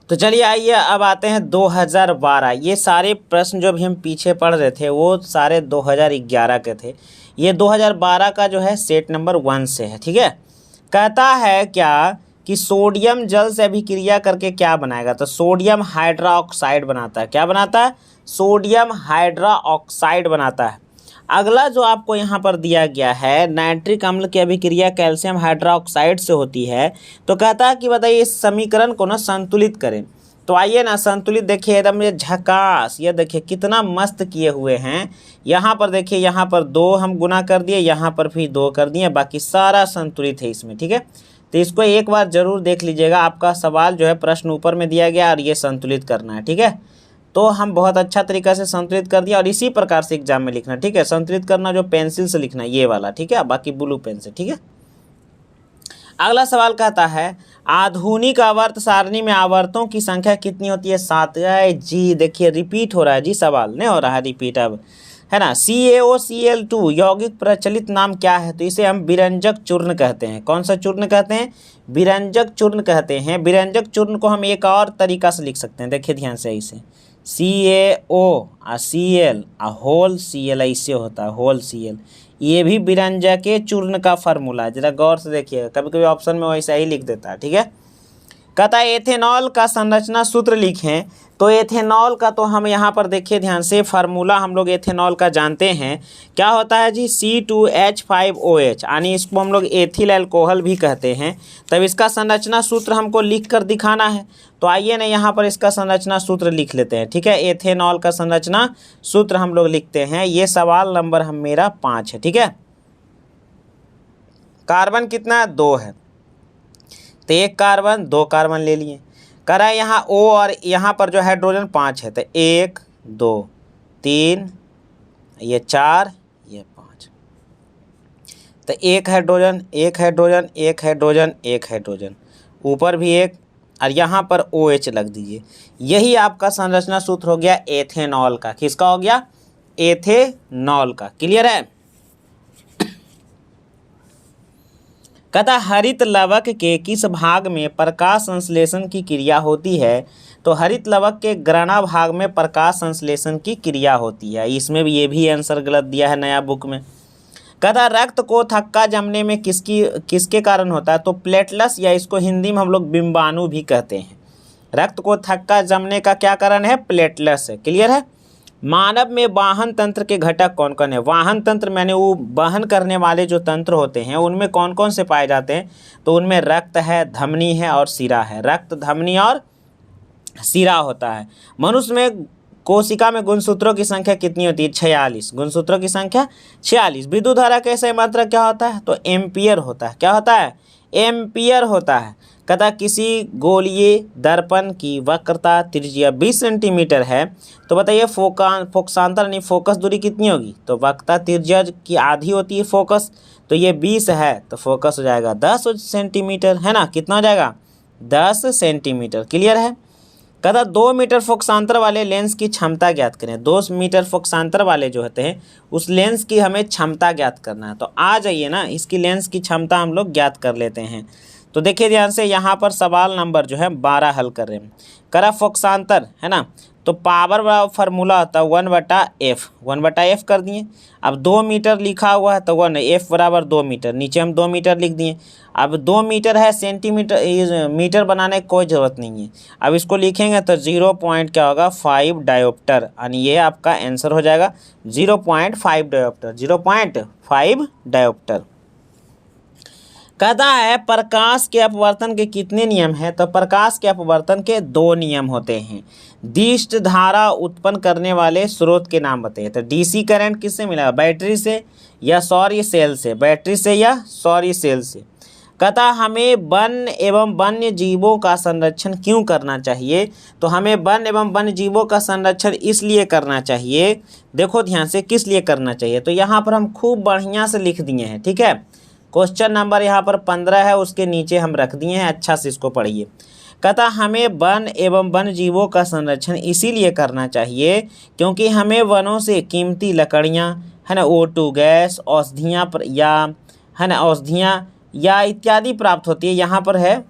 तो चलिए आइए अब आते हैं 2012। ये सारे प्रश्न जो भी हम पीछे पढ़ रहे थे वो सारे 2011 के थे। ये 2012 का जो है सेट नंबर 1 से है, ठीक है। कहता है क्या कि सोडियम जल से अभिक्रिया करके क्या बनाएगा। तो सोडियम हाइड्रोक्साइड बनाता है। क्या बनाता है, सोडियम हाइड्रोक्साइड बनाता है। अगला जो आपको यहाँ पर दिया गया है, नाइट्रिक अम्ल की अभिक्रिया कैल्शियम हाइड्रोक्साइड से होती है। तो कहता है कि बताइए इस समीकरण को ना संतुलित करें। तो आइए ना संतुलित, देखिए एकदम ये झकास, ये देखिए कितना मस्त किए हुए हैं। यहाँ पर देखिए, यहाँ पर 2 हम गुना कर दिए, यहाँ पर भी 2 कर दिए, बाकी सारा संतुलित है इसमें, ठीक है। तो इसको एक बार जरूर देख लीजिएगा। आपका सवाल जो है प्रश्न ऊपर में दिया गया और ये संतुलित करना है, ठीक है। तो हम बहुत अच्छा तरीका से संतुलित कर दिया और इसी प्रकार से एग्जाम में लिखना, ठीक है। संतुलित करना जो पेंसिल से लिखना, ये वाला, ठीक है, बाकी ब्लू पेन से, ठीक है। अगला सवाल कहता है आधुनिक आवर्त सारणी में आवर्तों की संख्या कितनी होती है। 7। जी देखिए रिपीट हो रहा है जी, सवाल नहीं हो रहा है रिपीट अब, है ना। CaOCl2 यौगिक प्रचलित नाम क्या है। तो इसे हम विरंजक चूर्ण कहते हैं। कौन सा चूर्ण कहते हैं, विरंजक चूर्ण कहते हैं। विरंजक चूर्ण को हम एक और तरीका से लिख सकते हैं, देखिए ध्यान से, इसे CaO और Cl होल Cl ऐसे होता है, होल Cl। ये भी विरंजक के चूर्ण का फार्मूला है, जरा गौर से देखिए, कभी कभी ऑप्शन में वैसा ही लिख देता है, ठीक है। कहता है एथेनॉल का संरचना सूत्र लिखें। तो एथेनॉल का तो हम यहाँ पर देखिए ध्यान से, फार्मूला हम लोग एथेनॉल का जानते हैं। क्या होता है जी, C2H5OH, यानी इसको हम लोग एथिल अल्कोहल भी कहते हैं। तब इसका संरचना सूत्र हमको लिख कर दिखाना है। तो आइए ना यहाँ पर इसका संरचना सूत्र लिख लेते हैं, ठीक है। एथेनॉल का संरचना सूत्र हम लोग लिखते हैं। ये सवाल नंबर मेरा 5 है, ठीक है। कार्बन कितना, 2 है, तो 1 कार्बन 2 कार्बन ले लिए। करा यहाँ O और यहाँ पर जो हाइड्रोजन 5 है, तो 1 2 3, ये 4, ये 5, तो 1 हाइड्रोजन 1 हाइड्रोजन 1 हाइड्रोजन 1 हाइड्रोजन, ऊपर भी 1, और यहाँ पर OH लग दीजिए। यही आपका संरचना सूत्र हो गया एथेनॉल का। किसका हो गया, एथेनॉल का। क्लियर है। कहता हरित लवक के किस भाग में प्रकाश संश्लेषण की क्रिया होती है? तो हरित लवक के ग्रणा भाग में प्रकाश संश्लेषण की क्रिया होती है। इसमें भी ये भी आंसर गलत दिया है नया बुक में। कहता रक्त को थक्का जमने में किसके कारण होता है? तो प्लेटलेट्स, या इसको हिंदी में हम लोग बिंबाणु भी कहते हैं। रक्त को थक्का जमने का क्या कारण है? प्लेटलेट्स है। क्लियर है। मानव में वाहन तंत्र के घटक कौन कौन है? वाहन तंत्र मैंने वो वहन करने वाले जो तंत्र होते हैं उनमें कौन कौन से पाए जाते हैं? तो उनमें रक्त है, धमनी है और शिरा है। रक्त, धमनी और शिरा होता है। मनुष्य में कोशिका में गुणसूत्रों की संख्या कितनी होती है? 46। गुणसूत्रों की संख्या 46। विद्युत धारा का सही मात्रक क्या होता है? तो एम्पियर होता है। क्या होता है? एम्पियर होता है। कहता किसी गोलीय दर्पण की वक्रता त्रिज्या 20 सेंटीमीटर है, तो बताइए फोकसांतर यानी फोकस दूरी कितनी होगी? तो वक्रता त्रिज्या की आधी होती है फोकस, तो ये 20 है तो फोकस हो जाएगा 10 सेंटीमीटर, है ना। कितना हो जाएगा? 10 सेंटीमीटर। क्लियर है। कहता 2 मीटर फोकसांतर वाले लेंस की क्षमता ज्ञात करें। 2 मीटर फोकसांतर वाले जो होते हैं उस लेंस की हमें क्षमता ज्ञात करना है। तो आ जाइए ना, इसकी लेंस की क्षमता हम लोग ज्ञात कर लेते हैं। तो देखिए ध्यान से, यहाँ पर सवाल नंबर जो है 12 हल कर रहे हैं। करा फोकसांतर है ना, तो पावर फार्मूला होता है 1/f। 1/f कर दिए। अब 2 मीटर लिखा हुआ है तो 1 f = 2 मीटर, नीचे हम 2 मीटर लिख दिए। अब 2 मीटर है, सेंटीमीटर मीटर बनाने की कोई ज़रूरत नहीं है। अब इसको लिखेंगे तो 0.5 डायोप्टर, यानी ये आपका आंसर हो जाएगा 0.5 डायोप्टर। 0.5 डायोप्टर। कहता है प्रकाश के अपवर्तन के कितने नियम हैं? तो प्रकाश के अपवर्तन के 2 नियम होते हैं। दिष्ट धारा उत्पन्न करने वाले स्रोत के नाम बताइए। तो डीसी करंट किससे मिला? बैटरी से या सौर सेल से? बैटरी से या सौर सेल से। कहता हमें वन एवं वन्य जीवों का संरक्षण क्यों करना चाहिए? तो हमें वन एवं वन्य जीवों का संरक्षण इसलिए करना चाहिए, देखो ध्यान से, किस लिए करना चाहिए। तो यहाँ पर हम खूब बढ़िया से लिख दिए हैं, ठीक है। क्वेश्चन नंबर यहाँ पर 15 है, उसके नीचे हम रख दिए हैं, अच्छा से इसको पढ़िए। कहता हमें वन एवं वन्य जीवों का संरक्षण इसीलिए करना चाहिए क्योंकि हमें वनों से कीमती लकड़ियाँ, है ना, O2 गैस, औषधियाँ या, है ना, औषधियाँ या इत्यादि प्राप्त होती है। यहाँ पर है,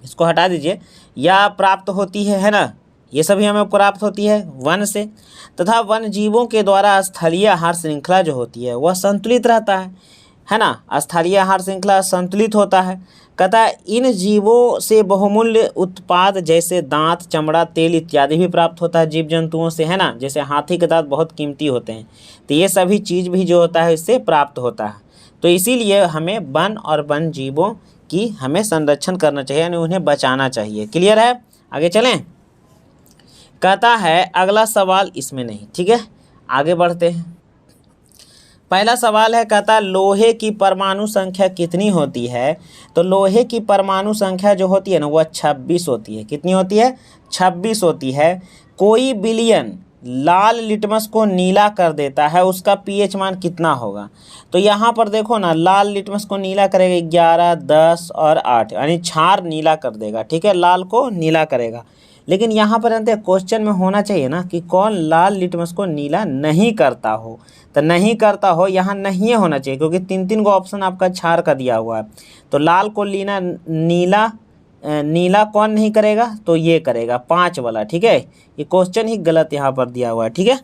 इसको हटा दीजिए, या प्राप्त होती है ना, ये सभी हमें प्राप्त होती है वन से। तथा वन जीवों के द्वारा स्थलीय आहार श्रृंखला जो होती है वह संतुलित रहता है ना। स्थलीय आहार श्रृंखला संतुलित होता है। कहता है इन जीवों से बहुमूल्य उत्पाद जैसे दांत, चमड़ा, तेल इत्यादि भी प्राप्त होता है जीव जंतुओं से, है ना। जैसे हाथी के दांत बहुत कीमती होते हैं, तो ये सभी चीज़ भी जो होता है इससे प्राप्त होता है। तो इसीलिए हमें वन और वन जीवों की हमें संरक्षण करना चाहिए, यानी उन्हें बचाना चाहिए। क्लियर है। आगे चलें। कहता है अगला सवाल इसमें नहीं, ठीक है, आगे बढ़ते हैं। पहला सवाल है, कहता लोहे की परमाणु संख्या कितनी होती है? तो लोहे की परमाणु संख्या जो होती है ना वह 26 होती है। कितनी होती है? 26 होती है। कोई बिलियन लाल लिटमस को नीला कर देता है, उसका पीएच मान कितना होगा? तो यहाँ पर देखो ना, लाल लिटमस को नीला करेगा 11, 10 और 8, यानी क्षार नीला कर देगा, ठीक है, लाल को नीला करेगा। लेकिन यहाँ पर अंत क्वेश्चन में होना चाहिए ना कि कौन लाल लिटमस को नीला नहीं करता हो, तो नहीं करता हो यहाँ नहीं होना चाहिए, क्योंकि 3 गो ऑप्शन आपका क्षार का दिया हुआ है। तो लाल को नीला कौन नहीं करेगा? तो ये करेगा 5 वाला, ठीक है। ये क्वेश्चन ही गलत यहाँ पर दिया हुआ है, ठीक है।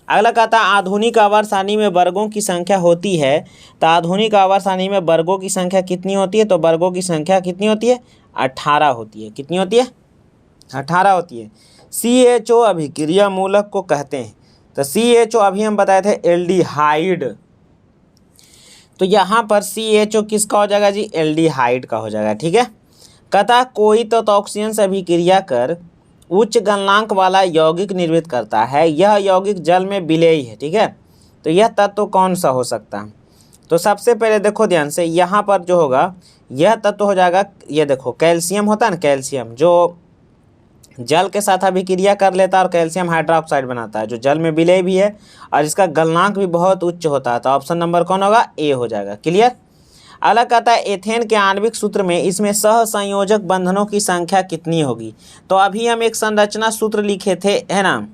अगला कहता है आधुनिक आवर्त सारणी में वर्गों की संख्या होती है। तो आधुनिक आवर्त सारणी में वर्गों की संख्या कितनी होती है? तो वर्गों की संख्या कितनी होती है? 18 होती है। कितनी होती है? 18 होती है। CHO अभिक्रिया मूलक को कहते हैं। तो CHO अभी हम बताए थे एल्डिहाइड, तो यहाँ पर CHO किसका हो जाएगा जी? एल्डिहाइड का हो जाएगा, ठीक है। कहता कोई तो ऑक्सीजन से अभिक्रिया कर उच्च गलनांक वाला यौगिक निर्मित करता है, यह यौगिक जल में विलेय है, ठीक है। तो यह तत्व कौन सा हो सकता है? तो सबसे पहले देखो ध्यान से, यहाँ पर जो होगा यह तत्व हो जाएगा, ये देखो कैल्शियम होता है ना, कैल्शियम जो जल के साथ अभिक्रिया कर लेता है और कैल्शियम हाइड्रोक्साइड बनाता है, जो जल में विलेय भी है और इसका गलनांक भी बहुत उच्च होता है। तो ऑप्शन नंबर कौन होगा? ए हो जाएगा। क्लियर। अलग कहता है एथेन के आणविक सूत्र में इसमें सहसंयोजक बंधनों की संख्या कितनी होगी? तो अभी हम एक संरचना सूत्र लिखे थे, है ना,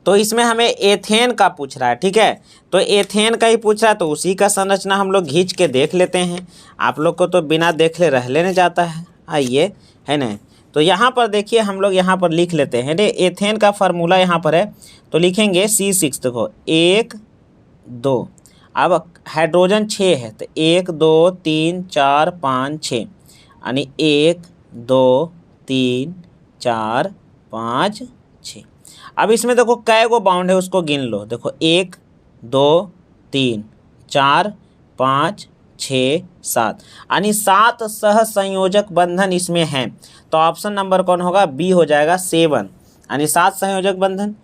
तो इसमें हमें एथेन का पूछ रहा है, ठीक है। तो एथेन का ही पूछ रहा है, तो उसी का संरचना हम लोग खींच के देख लेते हैं। आप लोग को तो बिना देख ले रह लेने जाता है, आइए, है ना। तो यहाँ पर देखिए हम लोग यहाँ पर लिख लेते हैं। एथेन का फार्मूला यहाँ पर है, तो लिखेंगे C6। देखो 1 2, अब हाइड्रोजन 6 है, तो 1 2 3 4 5 6, यानी 1 2 3 4 5 6। अब इसमें देखो कै गो बाउंड है उसको गिन लो। देखो 1 2 3 4 5 6 7, यानी 7 सह संयोजक बंधन इसमें हैं। तो ऑप्शन नंबर कौन होगा? बी हो जाएगा 7, यानी 7 संयोजक बंधन।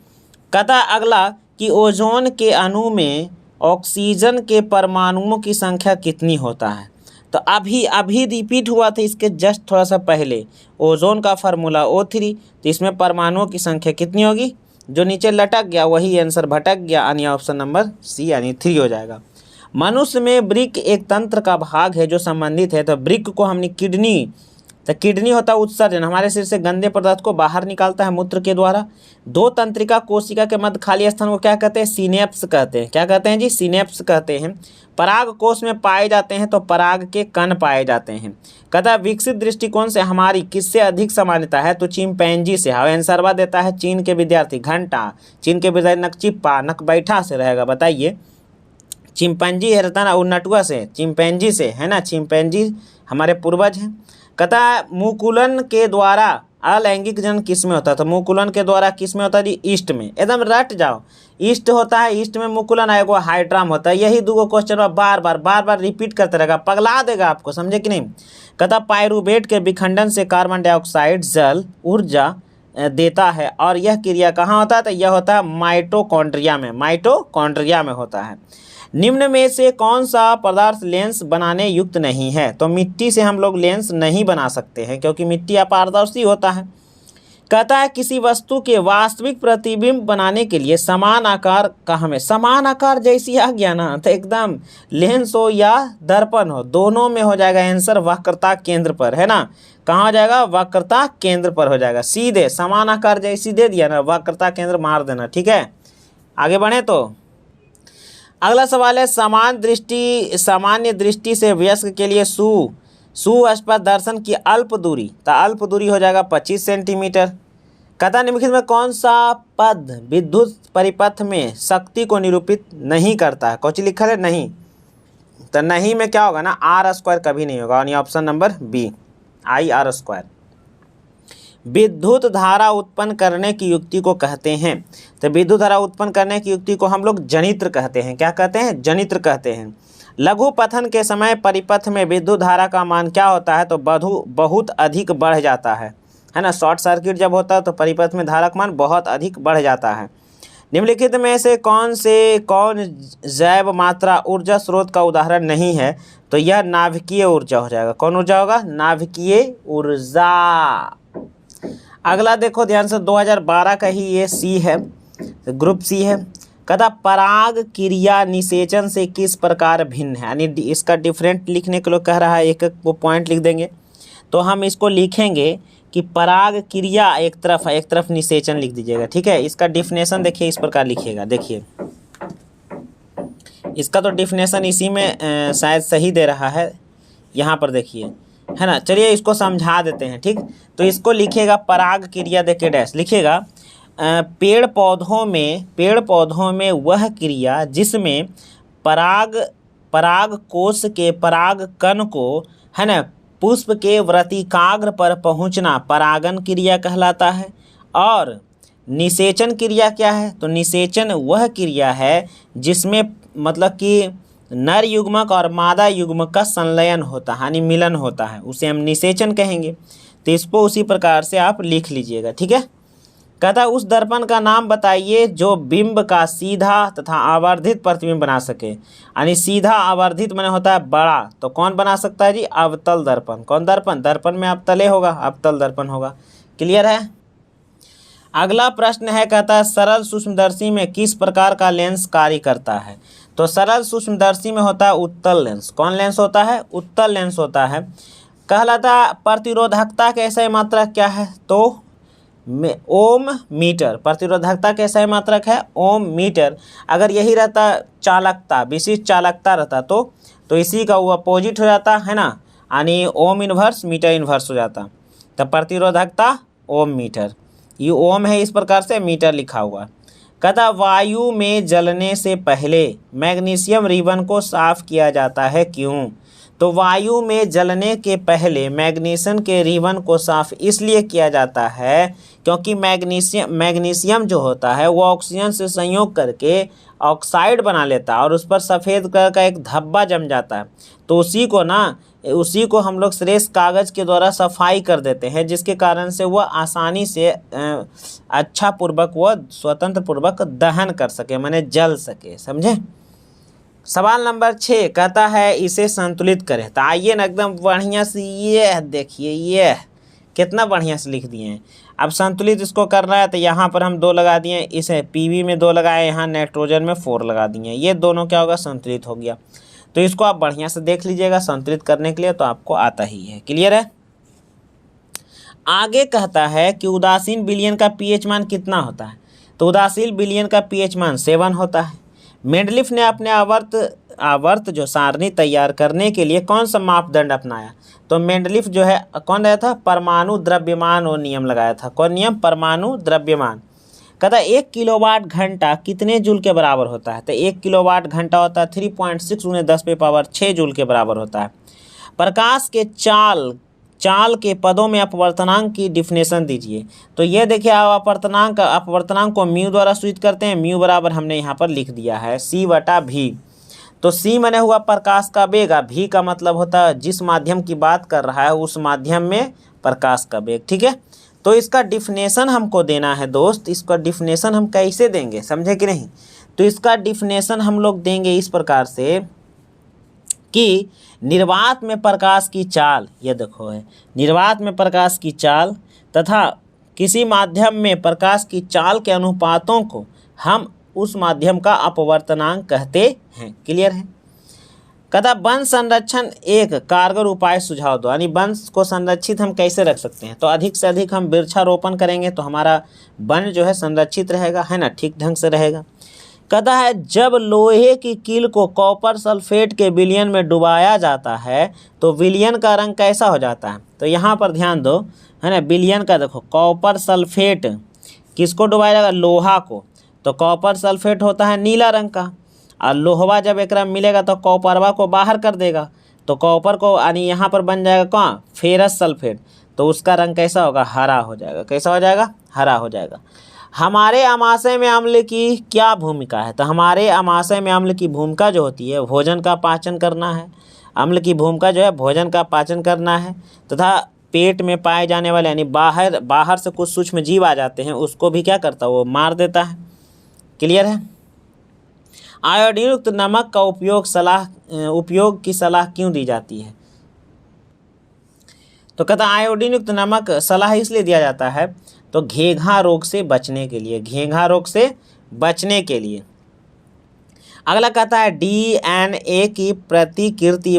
कहता अगला कि ओजोन के अणु में ऑक्सीजन के परमाणुओं की संख्या कितनी होता है। तो अभी रिपीट हुआ था इसके जस्ट थोड़ा सा पहले, ओजोन का फार्मूला O3। तो इसमें परमाणुओं की संख्या कितनी होगी? जो नीचे लटक गया वही आंसर भटक गया, यानी ऑप्शन नंबर सी यानी 3 हो जाएगा। मनुष्य में वृक्क एक तंत्र का भाग है जो संबंधित है। तो वृक्क को हमने किडनी, तो किडनी होता है उत्सर्जन, हमारे शरीर से गंदे पदार्थ को बाहर निकालता है मूत्र के द्वारा। दो तंत्रिका कोशिका के मध्य खाली स्थान को क्या कहते हैं? सिनेप्स कहते हैं। क्या कहते हैं जी? सिनेप्स कहते हैं। पराग कोष में पाए जाते हैं, तो पराग के कण पाए जाते हैं। कहता विकसित दृष्टिकोण से हमारी किससे अधिक समानता है? तो चिंपैंजी से। आंसरवा देता है चीन के विद्यार्थी घंटा, चीन के विद्यार्थी नकचिप्पा नक बैठा से रहेगा, बताइए। चिंपैंजी है रहता ना नटुआ से, चिंपैंजी से, है ना। चिंपैंजी हमारे पूर्वज हैं। कहता मुकुलन के द्वारा अलैंगिक जन्म किस में होता है? तो मुकुलन के द्वारा किस में होता है जी? ईस्ट में। एकदम रट जाओ, ईस्ट होता है, ईस्ट में मुकुलन आएगा, हाइड्राम होता है। यही दो क्वेश्चन बार बार रिपीट करते रहेगा, पगला देगा आपको, समझे कि नहीं। कहता पायरुवेट के विखंडन से कार्बन डाइऑक्साइड जल ऊर्जा देता है, और यह क्रिया कहाँ होता है? तो यह होता है माइटोकॉन्ड्रिया में, माइटोकॉन्ड्रिया में होता है। निम्न में से कौन सा पदार्थ लेंस बनाने युक्त नहीं है? तो मिट्टी से हम लोग लेंस नहीं बना सकते हैं, क्योंकि मिट्टी अपारदर्शी होता है। कहता है किसी वस्तु के वास्तविक प्रतिबिंब बनाने के लिए समान आकार का हमें, समान आकार जैसी आ गया ना, तो एकदम लेंस हो या दर्पण हो, दोनों में हो जाएगा आंसर वक्रता केंद्र पर, है ना। कहाँ हो जाएगा? वक्रता केंद्र पर हो जाएगा। सीधे समान आकार जैसी दे दिया ना, वक्रता केंद्र मार देना, ठीक है। आगे बढ़े तो अगला सवाल है सामान्य दृष्टि से वयस्क के लिए सुस्पष्ट दर्शन की अल्प दूरी, तो अल्प दूरी हो जाएगा 25 सेंटीमीटर। कहता निम्नलिखित में कौन सा पद विद्युत परिपथ में शक्ति को निरूपित नहीं करता है? कौन लिखा है? नहीं। तो नहीं में क्या होगा ना, R² कभी नहीं होगा, यानी ऑप्शन नंबर बी IR²। विद्युत धारा उत्पन्न करने की युक्ति को कहते हैं। तो विद्युत धारा उत्पन्न करने की युक्ति को हम लोग जनित्र कहते हैं। क्या कहते हैं? जनित्र कहते हैं। लघु पथन के समय परिपथ में विद्युत धारा का मान क्या होता है? तो बहुत अधिक बढ़ जाता है ना। शॉर्ट सर्किट जब होता है तो परिपथ में धारा का मान बहुत अधिक बढ़ जाता है। निम्नलिखित में से कौन जैव मात्रा ऊर्जा स्रोत का उदाहरण नहीं है? तो यह नाभिकीय ऊर्जा हो जाएगा। कौन ऊर्जा होगा? नाभिकीय ऊर्जा। अगला देखो ध्यान से, 2012 का ही ये सी है, ग्रुप सी है। कहता पराग क्रिया निषेचन से किस प्रकार भिन्न है? यानी इसका डिफरेंट लिखने के लिए कह रहा है, एक वो पॉइंट लिख देंगे। तो हम इसको लिखेंगे कि पराग क्रिया एक तरफ निषेचन लिख दीजिएगा, ठीक है। इसका डिफिनेशन देखिए, इस प्रकार लिखिएगा। देखिए इसका तो डिफिनेशन इसी में शायद सही दे रहा है, यहाँ पर देखिए, है ना। चलिए इसको समझा देते हैं, ठीक। तो इसको लिखिएगा पराग क्रिया, देखिए डैश लिखिएगा। पेड़ पौधों में वह क्रिया जिसमें पराग कोश के पराग कण को, है ना, पुष्प के वर्तिकाग्र पर पहुंचना परागन क्रिया कहलाता है। और निषेचन क्रिया क्या है? तो निषेचन वह क्रिया है जिसमें मतलब कि नर युग्मक और मादा युग्मक का संलयन होता है, यानी मिलन होता है, उसे हम निषेचन कहेंगे। तो इसको उसी प्रकार से आप लिख लीजिएगा, ठीक है। कहता उस दर्पण का नाम बताइए जो बिंब का सीधा तथा आवर्धित प्रतिबिंब बना सके। यानी सीधा आवर्धित माने होता है बड़ा, तो कौन बना सकता है जी? अवतल दर्पण। कौन दर्पण? दर्पण में अवतले होगा, अवतल दर्पण होगा। क्लियर है। अगला प्रश्न है, कहता है सरल सूक्ष्मदर्शी में किस प्रकार का लेंस कार्य करता है? तो सरल सूक्ष्मदर्शी में होता है उत्तल लेंस। कौन लेंस होता है? उत्तल लेंस होता है। कहलाता प्रतिरोधकता के ऐसा मात्रा क्या है? तो ओम मीटर, प्रतिरोधकता के सही मात्रक है ओम मीटर। अगर यही रहता चालकता, विशिष्ट चालकता रहता तो इसी का वो अपोजिट हो जाता है ना, यानी ओम इन्वर्स मीटर इन्वर्स हो जाता। तो प्रतिरोधकता ओम मीटर, ये ओम है इस प्रकार से, मीटर लिखा हुआ है। कहता वायु में जलने से पहले मैग्नीशियम रिबन को साफ किया जाता है, क्यों? तो वायु में जलने के पहले मैग्नीशियम के रिबन को साफ इसलिए किया जाता है क्योंकि मैग्नीशियम जो होता है वो ऑक्सीजन से संयोग करके ऑक्साइड बना लेता है और उस पर सफ़ेद कलर का एक धब्बा जम जाता है। तो उसी को हम लोग श्रेष्ठ कागज़ के द्वारा सफाई कर देते हैं, जिसके कारण से वह आसानी से अच्छा पूर्वक वह स्वतंत्र पूर्वक दहन कर सके, माने जल सके। समझे? सवाल नंबर 6 कहता है इसे संतुलित करें। तो आइए ना एकदम बढ़िया से, ये देखिए ये कितना बढ़िया से लिख दिए हैं। अब संतुलित इसको करना है तो यहाँ पर हम 2 लगा दिए, इसे पीवी में 2 लगाए, यहाँ नाइट्रोजन में 4 लगा दिए, ये दोनों क्या होगा, संतुलित हो गया। तो इसको आप बढ़िया से देख लीजिएगा संतुलित करने के लिए, तो आपको आता ही है। क्लियर है? आगे कहता है कि उदासीन विलयन का पीएच मान कितना होता है। तो उदासीन विलयन का पीएच मान 7 होता है। मेंडलीफ ने अपने आवर्त जो सारणी तैयार करने के लिए कौन सा मापदंड अपनाया? तो मेंडलीफ जो है कौन रहा था, परमाणु द्रव्यमान और नियम लगाया था। कौन नियम? परमाणु द्रव्यमान। कहता 1 किलोवाट घंटा कितने जूल के बराबर होता है? तो 1 किलोवाट घंटा होता है 3.6 × 10⁻6 जूल के बराबर होता है। प्रकाश के चाल के पदों में अपवर्तनांक की डिफिनेशन दीजिए। तो ये देखिए आप अपवर्तनांक को म्यू द्वारा सूचित करते हैं। म्यू बराबर हमने यहाँ पर लिख दिया है c/v। तो c माने हुआ प्रकाश का वेग, v का मतलब होता है जिस माध्यम की बात कर रहा है उस माध्यम में प्रकाश का वेग। ठीक है? तो इसका डिफिनेशन हमको देना है दोस्त। इसका डिफिनेशन हम कैसे देंगे, समझे कि नहीं? तो इसका डिफिनेशन हम लोग देंगे इस प्रकार से कि निर्वात में प्रकाश की चाल, ये देखो है निर्वात में प्रकाश की चाल तथा किसी माध्यम में प्रकाश की चाल के अनुपातों को हम उस माध्यम का अपवर्तनांक कहते हैं। क्लियर है? कहता वन संरक्षण एक कारगर उपाय सुझाव दो, यानी वन को संरक्षित हम कैसे रख सकते हैं? तो अधिक से अधिक हम वृक्षारोपण करेंगे तो हमारा वन जो है संरक्षित रहेगा, है ना, ठीक ढंग से रहेगा। कहता है जब लोहे की कील को कॉपर सल्फेट के विलयन में डुबाया जाता है तो विलयन का रंग कैसा हो जाता है? तो यहाँ पर ध्यान दो, है ना, विलयन का देखो, कॉपर सल्फेट किसको डुबाया जाएगा? लोहा को। तो कॉपर सल्फेट होता है नीला रंग का, और लोहवा जब एक मिलेगा तो कॉपरवा को बाहर कर देगा, तो कॉपर को यानी यहाँ पर बन जाएगा कहाँ? Ferrous sulphate. तो उसका रंग कैसा होगा? हरा हो जाएगा। कैसा हो जाएगा? हरा हो जाएगा। हमारे अमाशय में अम्ल की क्या भूमिका है? तो हमारे अमाशय में अम्ल की भूमिका जो होती है भोजन का पाचन करना है। अम्ल की भूमिका जो है भोजन का पाचन करना है तथा पेट में पाए जाने वाले यानी बाहर से कुछ सूक्ष्म जीव आ जाते हैं उसको भी क्या करता है? वो मार देता है। क्लियर है? आयोडीन युक्त नमक का उपयोग की सलाह क्यों दी जाती है? तो कहता आयोडीन युक्त नमक सलाह इसलिए दिया जाता है तो घेंघा रोग से बचने के लिए, घेंघा रोग से बचने के लिए। अगला कहता है DNA की प्रतिकृति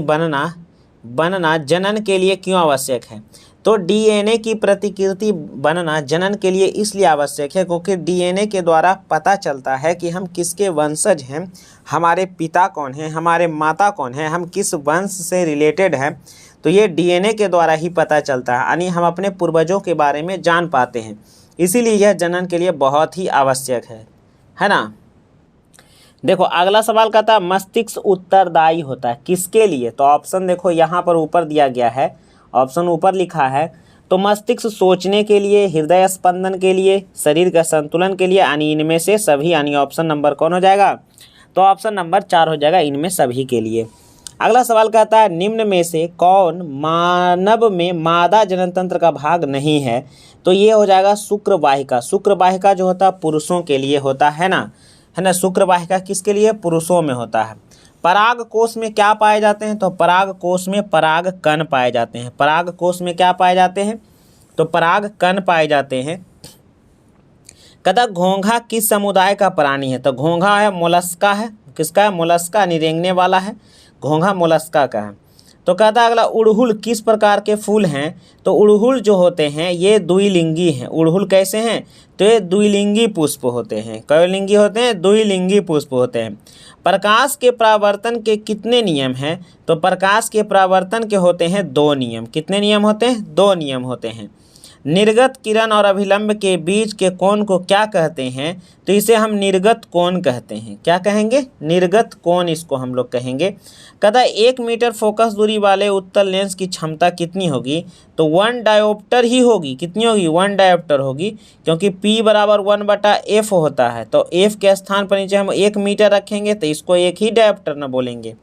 बनना जनन के लिए क्यों आवश्यक है? तो DNA की प्रतिकृति बनना जनन के लिए इसलिए आवश्यक है क्योंकि DNA के द्वारा पता चलता है कि हम किसके वंशज हैं, हमारे पिता कौन हैं, हमारे माता कौन हैं, हम किस वंश से रिलेटेड हैं। तो ये DNA के द्वारा ही पता चलता है, यानी हम अपने पूर्वजों के बारे में जान पाते हैं। इसीलिए यह जनन के लिए बहुत ही आवश्यक है ना। देखो अगला सवाल कहता है मस्तिष्क उत्तरदायी होता है किसके लिए? तो ऑप्शन देखो यहाँ पर ऊपर दिया गया है, ऑप्शन ऊपर लिखा है। तो मस्तिष्क सोचने के लिए, हृदय स्पंदन के लिए, शरीर का संतुलन के लिए, यानी इनमें से सभी, यानी ऑप्शन नंबर कौन हो जाएगा? तो ऑप्शन नंबर 4 हो जाएगा, इनमें सभी के लिए। अगला सवाल कहता है निम्न में से कौन मानव में मादा जननतंत्र का भाग नहीं है? तो ये हो जाएगा शुक्रवाहिका। शुक्रवाहिका जो होता है पुरुषों के लिए होता है ना, शुक्रवाहिका किसके लिए? पुरुषों में होता है। पराग कोश में क्या पाए जाते हैं? तो पराग कोश में पराग कण पाए जाते हैं। पराग कोश में क्या पाए जाते हैं? तो पराग कण पाए जाते हैं। कहता घोंघा किस समुदाय का प्राणी है? तो घोंघा है मोलस्का है। किसका है? मोलस्का, यानी रेंगने वाला है। घोंघा मोलस्का का है। तो कहता है अगला, उड़हुल किस प्रकार के फूल हैं? तो उड़हुल जो होते हैं ये द्विलिंगी हैं। उड़हुल कैसे हैं? तो ये द्विलिंगी पुष्प होते हैं। कयलिंगी होते हैं? द्विलिंगी पुष्प होते हैं। प्रकाश के परावर्तन के कितने नियम हैं? तो प्रकाश के परावर्तन के होते हैं 2 नियम। कितने नियम होते हैं? 2 नियम होते हैं। निर्गत किरण और अभिलंब के बीच के कोण को क्या कहते हैं? तो इसे हम निर्गत कोण कहते हैं। क्या कहेंगे? निर्गत कोण इसको हम लोग कहेंगे। कहता है 1 मीटर फोकस दूरी वाले उत्तल लेंस की क्षमता कितनी होगी? तो 1 डायोप्टर ही होगी। कितनी होगी? 1 डायोप्टर होगी, क्योंकि P बराबर 1/f होता है। तो f के स्थान पर नीचे हम 1 मीटर रखेंगे तो इसको 1 ही डायोप्टर न बोलेंगे।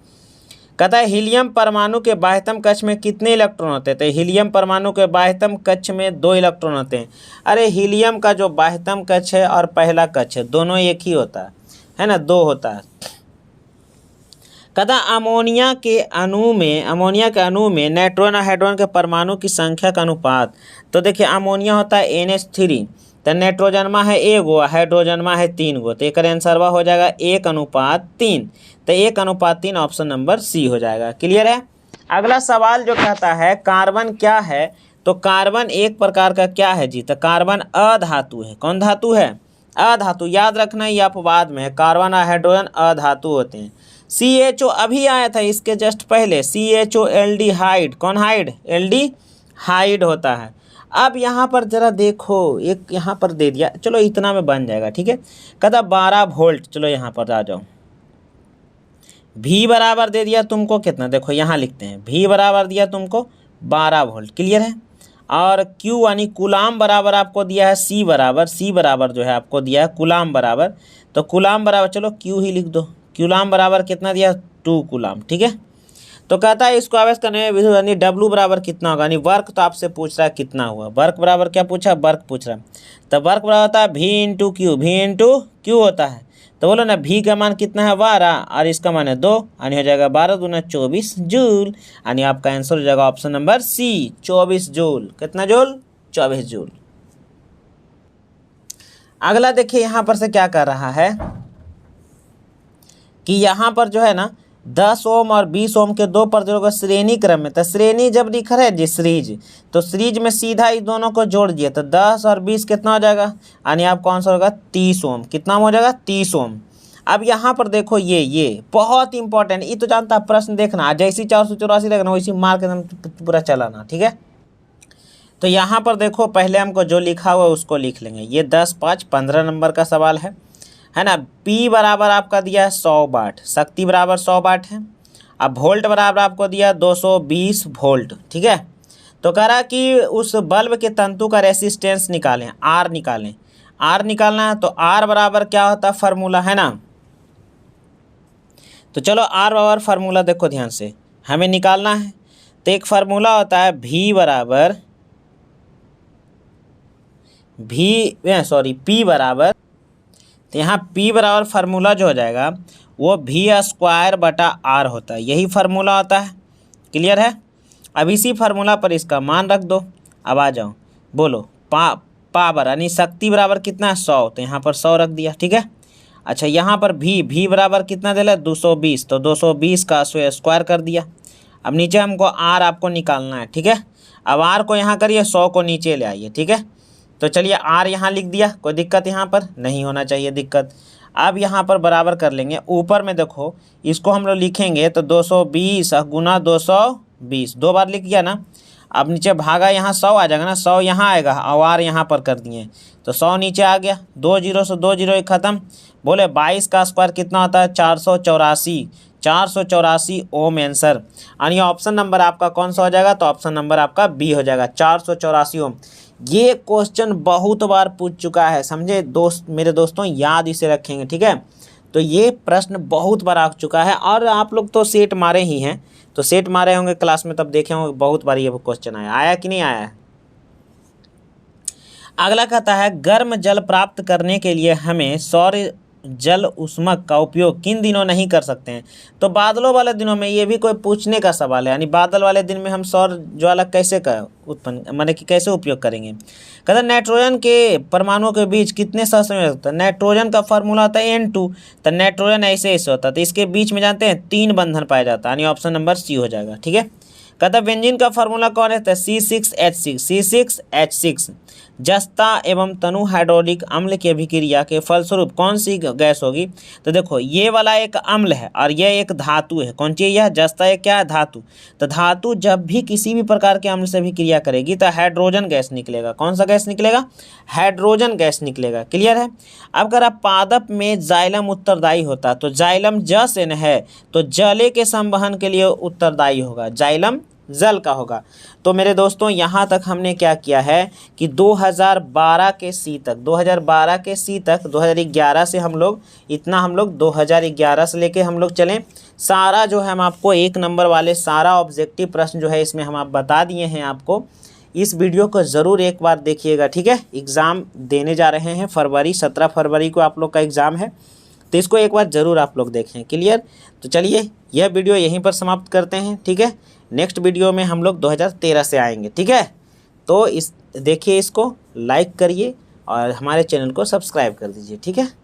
कहता है हीलियम परमाणु के बाह्यतम कक्ष में कितने इलेक्ट्रॉन होते हैं? तो हीलियम परमाणु के बाह्यतम कक्ष में 2 इलेक्ट्रॉन होते हैं। अरे हीलियम का जो बाह्यतम कक्ष है और पहला कक्ष है दोनों एक ही होता है ना, 2 होता है। कहता अमोनिया के अणु में नाइट्रोजन और हाइड्रोजन के परमाणु की संख्या का अनुपात। तो देखिए अमोनिया होता है NH3, तो नाइट्रोजनमा है 1 गो, हाइड्रोजनमा है 3 गो, तो एक आंसरवा हो जाएगा 1:3। तो 1:3 ऑप्शन नंबर सी हो जाएगा। क्लियर है? अगला सवाल जो कहता है कार्बन क्या है? तो कार्बन एक प्रकार का क्या है जी? तो कार्बन अधातु है। कौन धातु है? अधातु। याद रखना ये अपवाद में है, कार्बन और हाइड्रोजन अधातु होते हैं। CHO अभी आया था इसके जस्ट पहले, CHO एल्डिहाइड। कौन हाइड? एल्डिहाइड होता है। अब यहाँ पर जरा देखो, एक यहाँ पर दे दिया, चलो इतना में बन जाएगा, ठीक है। कहता 12 वोल्ट, चलो यहाँ पर आ जाओ। V बराबर दे दिया तुमको कितना, देखो यहाँ लिखते हैं, V बराबर दिया तुमको 12 वोल्ट। क्लियर है? और Q यानी कूलाम बराबर आपको दिया है C बराबर जो है आपको दिया है कूलाम बराबर। तो कूलाम बराबर, चलो Q ही लिख दो। कूलाम बराबर कितना दिया? 2 कूलाम। ठीक है। तो कहता है इसको आवेश करने में यानी W बराबर कितना होगा, यानी वर्क तो आपसे पूछ रहा है कितना हुआ। वर्क बराबर क्या पूछा? वर्क पूछ रहा है। तो वर्क बराबर होता है V इंटू Q होता है। तो बोलो ना V का मान कितना है? 12 और इसका मान है 2, यानी हो जाएगा 12 दूना 24 जूल। यानी आपका आंसर हो जाएगा ऑप्शन नंबर सी, 24 जूल। कितना जूल? 24 जूल। अगला देखिए यहाँ पर से क्या कर रहा है कि यहाँ पर जो है ना 10 ओम और 20 ओम के 2 प्रतिरोधक का श्रेणी क्रम में, तो श्रेणी जब लिखा है जी सीरीज, तो सीरीज में सीधा इस दोनों को जोड़ दिए तो 10 और 20 कितना हो जाएगा, यानी आपको आंसर होगा 30 ओम। कितना हो जाएगा? 30 ओम। अब यहाँ पर देखो ये बहुत इंपॉर्टेंट, ये तो जानता प्रश्न देखना, जैसी 484 रखना वैसी मार्क एकदम पूरा चलाना। ठीक है। तो यहाँ पर देखो पहले हमको जो लिखा हुआ है उसको लिख लेंगे। ये 10, 5, 15 नंबर का सवाल है ना। P बराबर आपका दिया है 100 वाट, शक्ति बराबर 100 वाट है। अब वोल्ट बराबर आपको दिया 220 वोल्ट। ठीक है। तो कह रहा कि उस बल्ब के तंतु का रेसिस्टेंस निकालें, R निकालें। R निकालना है तो R बराबर क्या होता है फार्मूला, है ना। तो चलो R बराबर फार्मूला देखो ध्यान से हमें निकालना है। तो एक फार्मूला होता है P बराबर तो यहाँ P बराबर फार्मूला जो हो जाएगा वो V² होता है, यही फार्मूला होता है। क्लियर है। अब इसी फार्मूला पर इसका मान रख दो। अब आ जाओ बोलो पावर यानी शक्ति बराबर कितना है? 100, तो यहाँ पर 100 रख दिया। ठीक है। अच्छा यहाँ पर V बराबर कितना दे रहा है? 220, तो 220 का स्क्वायर कर दिया। अब नीचे हमको R आपको निकालना है। ठीक है। अब R को यहाँ करिए, 100 को नीचे ले आइए। ठीक है। तो चलिए R यहाँ लिख दिया, कोई दिक्कत यहाँ पर नहीं होना चाहिए दिक्कत। अब यहाँ पर बराबर कर लेंगे, ऊपर में देखो इसको हम लोग लिखेंगे तो 220 गुना 220, 2 बार लिख गया ना। अब नीचे भागा यहाँ 100 आ जाएगा ना, 100 यहाँ आएगा और R यहाँ पर कर दिए तो 100 नीचे आ गया। 2 0 से 2 0 ख़त्म। बोले 22 का स्क्वायर कितना होता है? 484 ओम आंसर। यानी ऑप्शन नंबर आपका कौन सा हो जाएगा? तो ऑप्शन नंबर आपका बी हो जाएगा, 484 ओम। ये क्वेश्चन बहुत बार पूछ चुका है, समझे दोस्त, मेरे दोस्तों याद इसे रखेंगे। ठीक है। तो ये प्रश्न बहुत बार आ चुका है और आप लोग तो सेट मारे ही हैं, तो सेट मारे होंगे क्लास में, तब देखे होंगे बहुत बार ये क्वेश्चन आया कि नहीं आया। अगला कहता है गर्म जल प्राप्त करने के लिए हमें सौर जल उष्मक का उपयोग किन दिनों नहीं कर सकते हैं? तो बादलों वाले दिनों में, ये भी कोई पूछने का सवाल है। यानी बादल वाले दिन में हम सौर ज्वाला कैसे उत्पन्न माने कि कैसे उपयोग करेंगे? कहते नाइट्रोजन के परमाणुओं के बीच कितने सहसंयोजक होता है? नाइट्रोजन का फार्मूला होता है N2, तो नाइट्रोजन ऐसे होता है, तो इसके बीच में जानते हैं 3 बंधन पाया जाता है, यानी ऑप्शन नंबर सी हो जाएगा। ठीक है। कहता व्यंजन का फार्मूला कौन है, C6H6 जस्ता एवं तनु हाइड्रोलिक अम्ल की अभिक्रिया के फलस्वरूप कौन सी गैस होगी। तो देखो ये वाला एक अम्ल है और यह एक धातु है, कौन सी यह जस्ता है, क्या है, धातु। तो धातु जब भी किसी भी प्रकार के अम्ल से अभिक्रिया करेगी तो हाइड्रोजन गैस निकलेगा। कौन सा गैस निकलेगा, हाइड्रोजन गैस निकलेगा। क्लियर है। अब अगर आप पादप में जाइलम उत्तरदायी होता तो जाइलम ज से न है तो जले के संवहन के लिए उत्तरदायी होगा, जाइलम जल का होगा। तो मेरे दोस्तों यहाँ तक हमने क्या किया है कि 2012 के सी तक 2011 से हम लोग 2011 से लेके हम लोग चलें, सारा जो है हम आपको 1 नंबर वाले सारा ऑब्जेक्टिव प्रश्न जो है इसमें हम आप बता दिए हैं आपको। इस वीडियो को ज़रूर एक बार देखिएगा, ठीक है। एग्ज़ाम देने जा रहे हैं 17 फरवरी को आप लोग का एग्ज़ाम है, तो इसको एक बार ज़रूर आप लोग देखें। क्लियर। तो चलिए यह वीडियो यहीं पर समाप्त करते हैं, ठीक है। नेक्स्ट वीडियो में हम लोग 2013 से आएंगे, ठीक है। तो देखिए इसको लाइक करिए और हमारे चैनल को सब्सक्राइब कर दीजिए, ठीक है।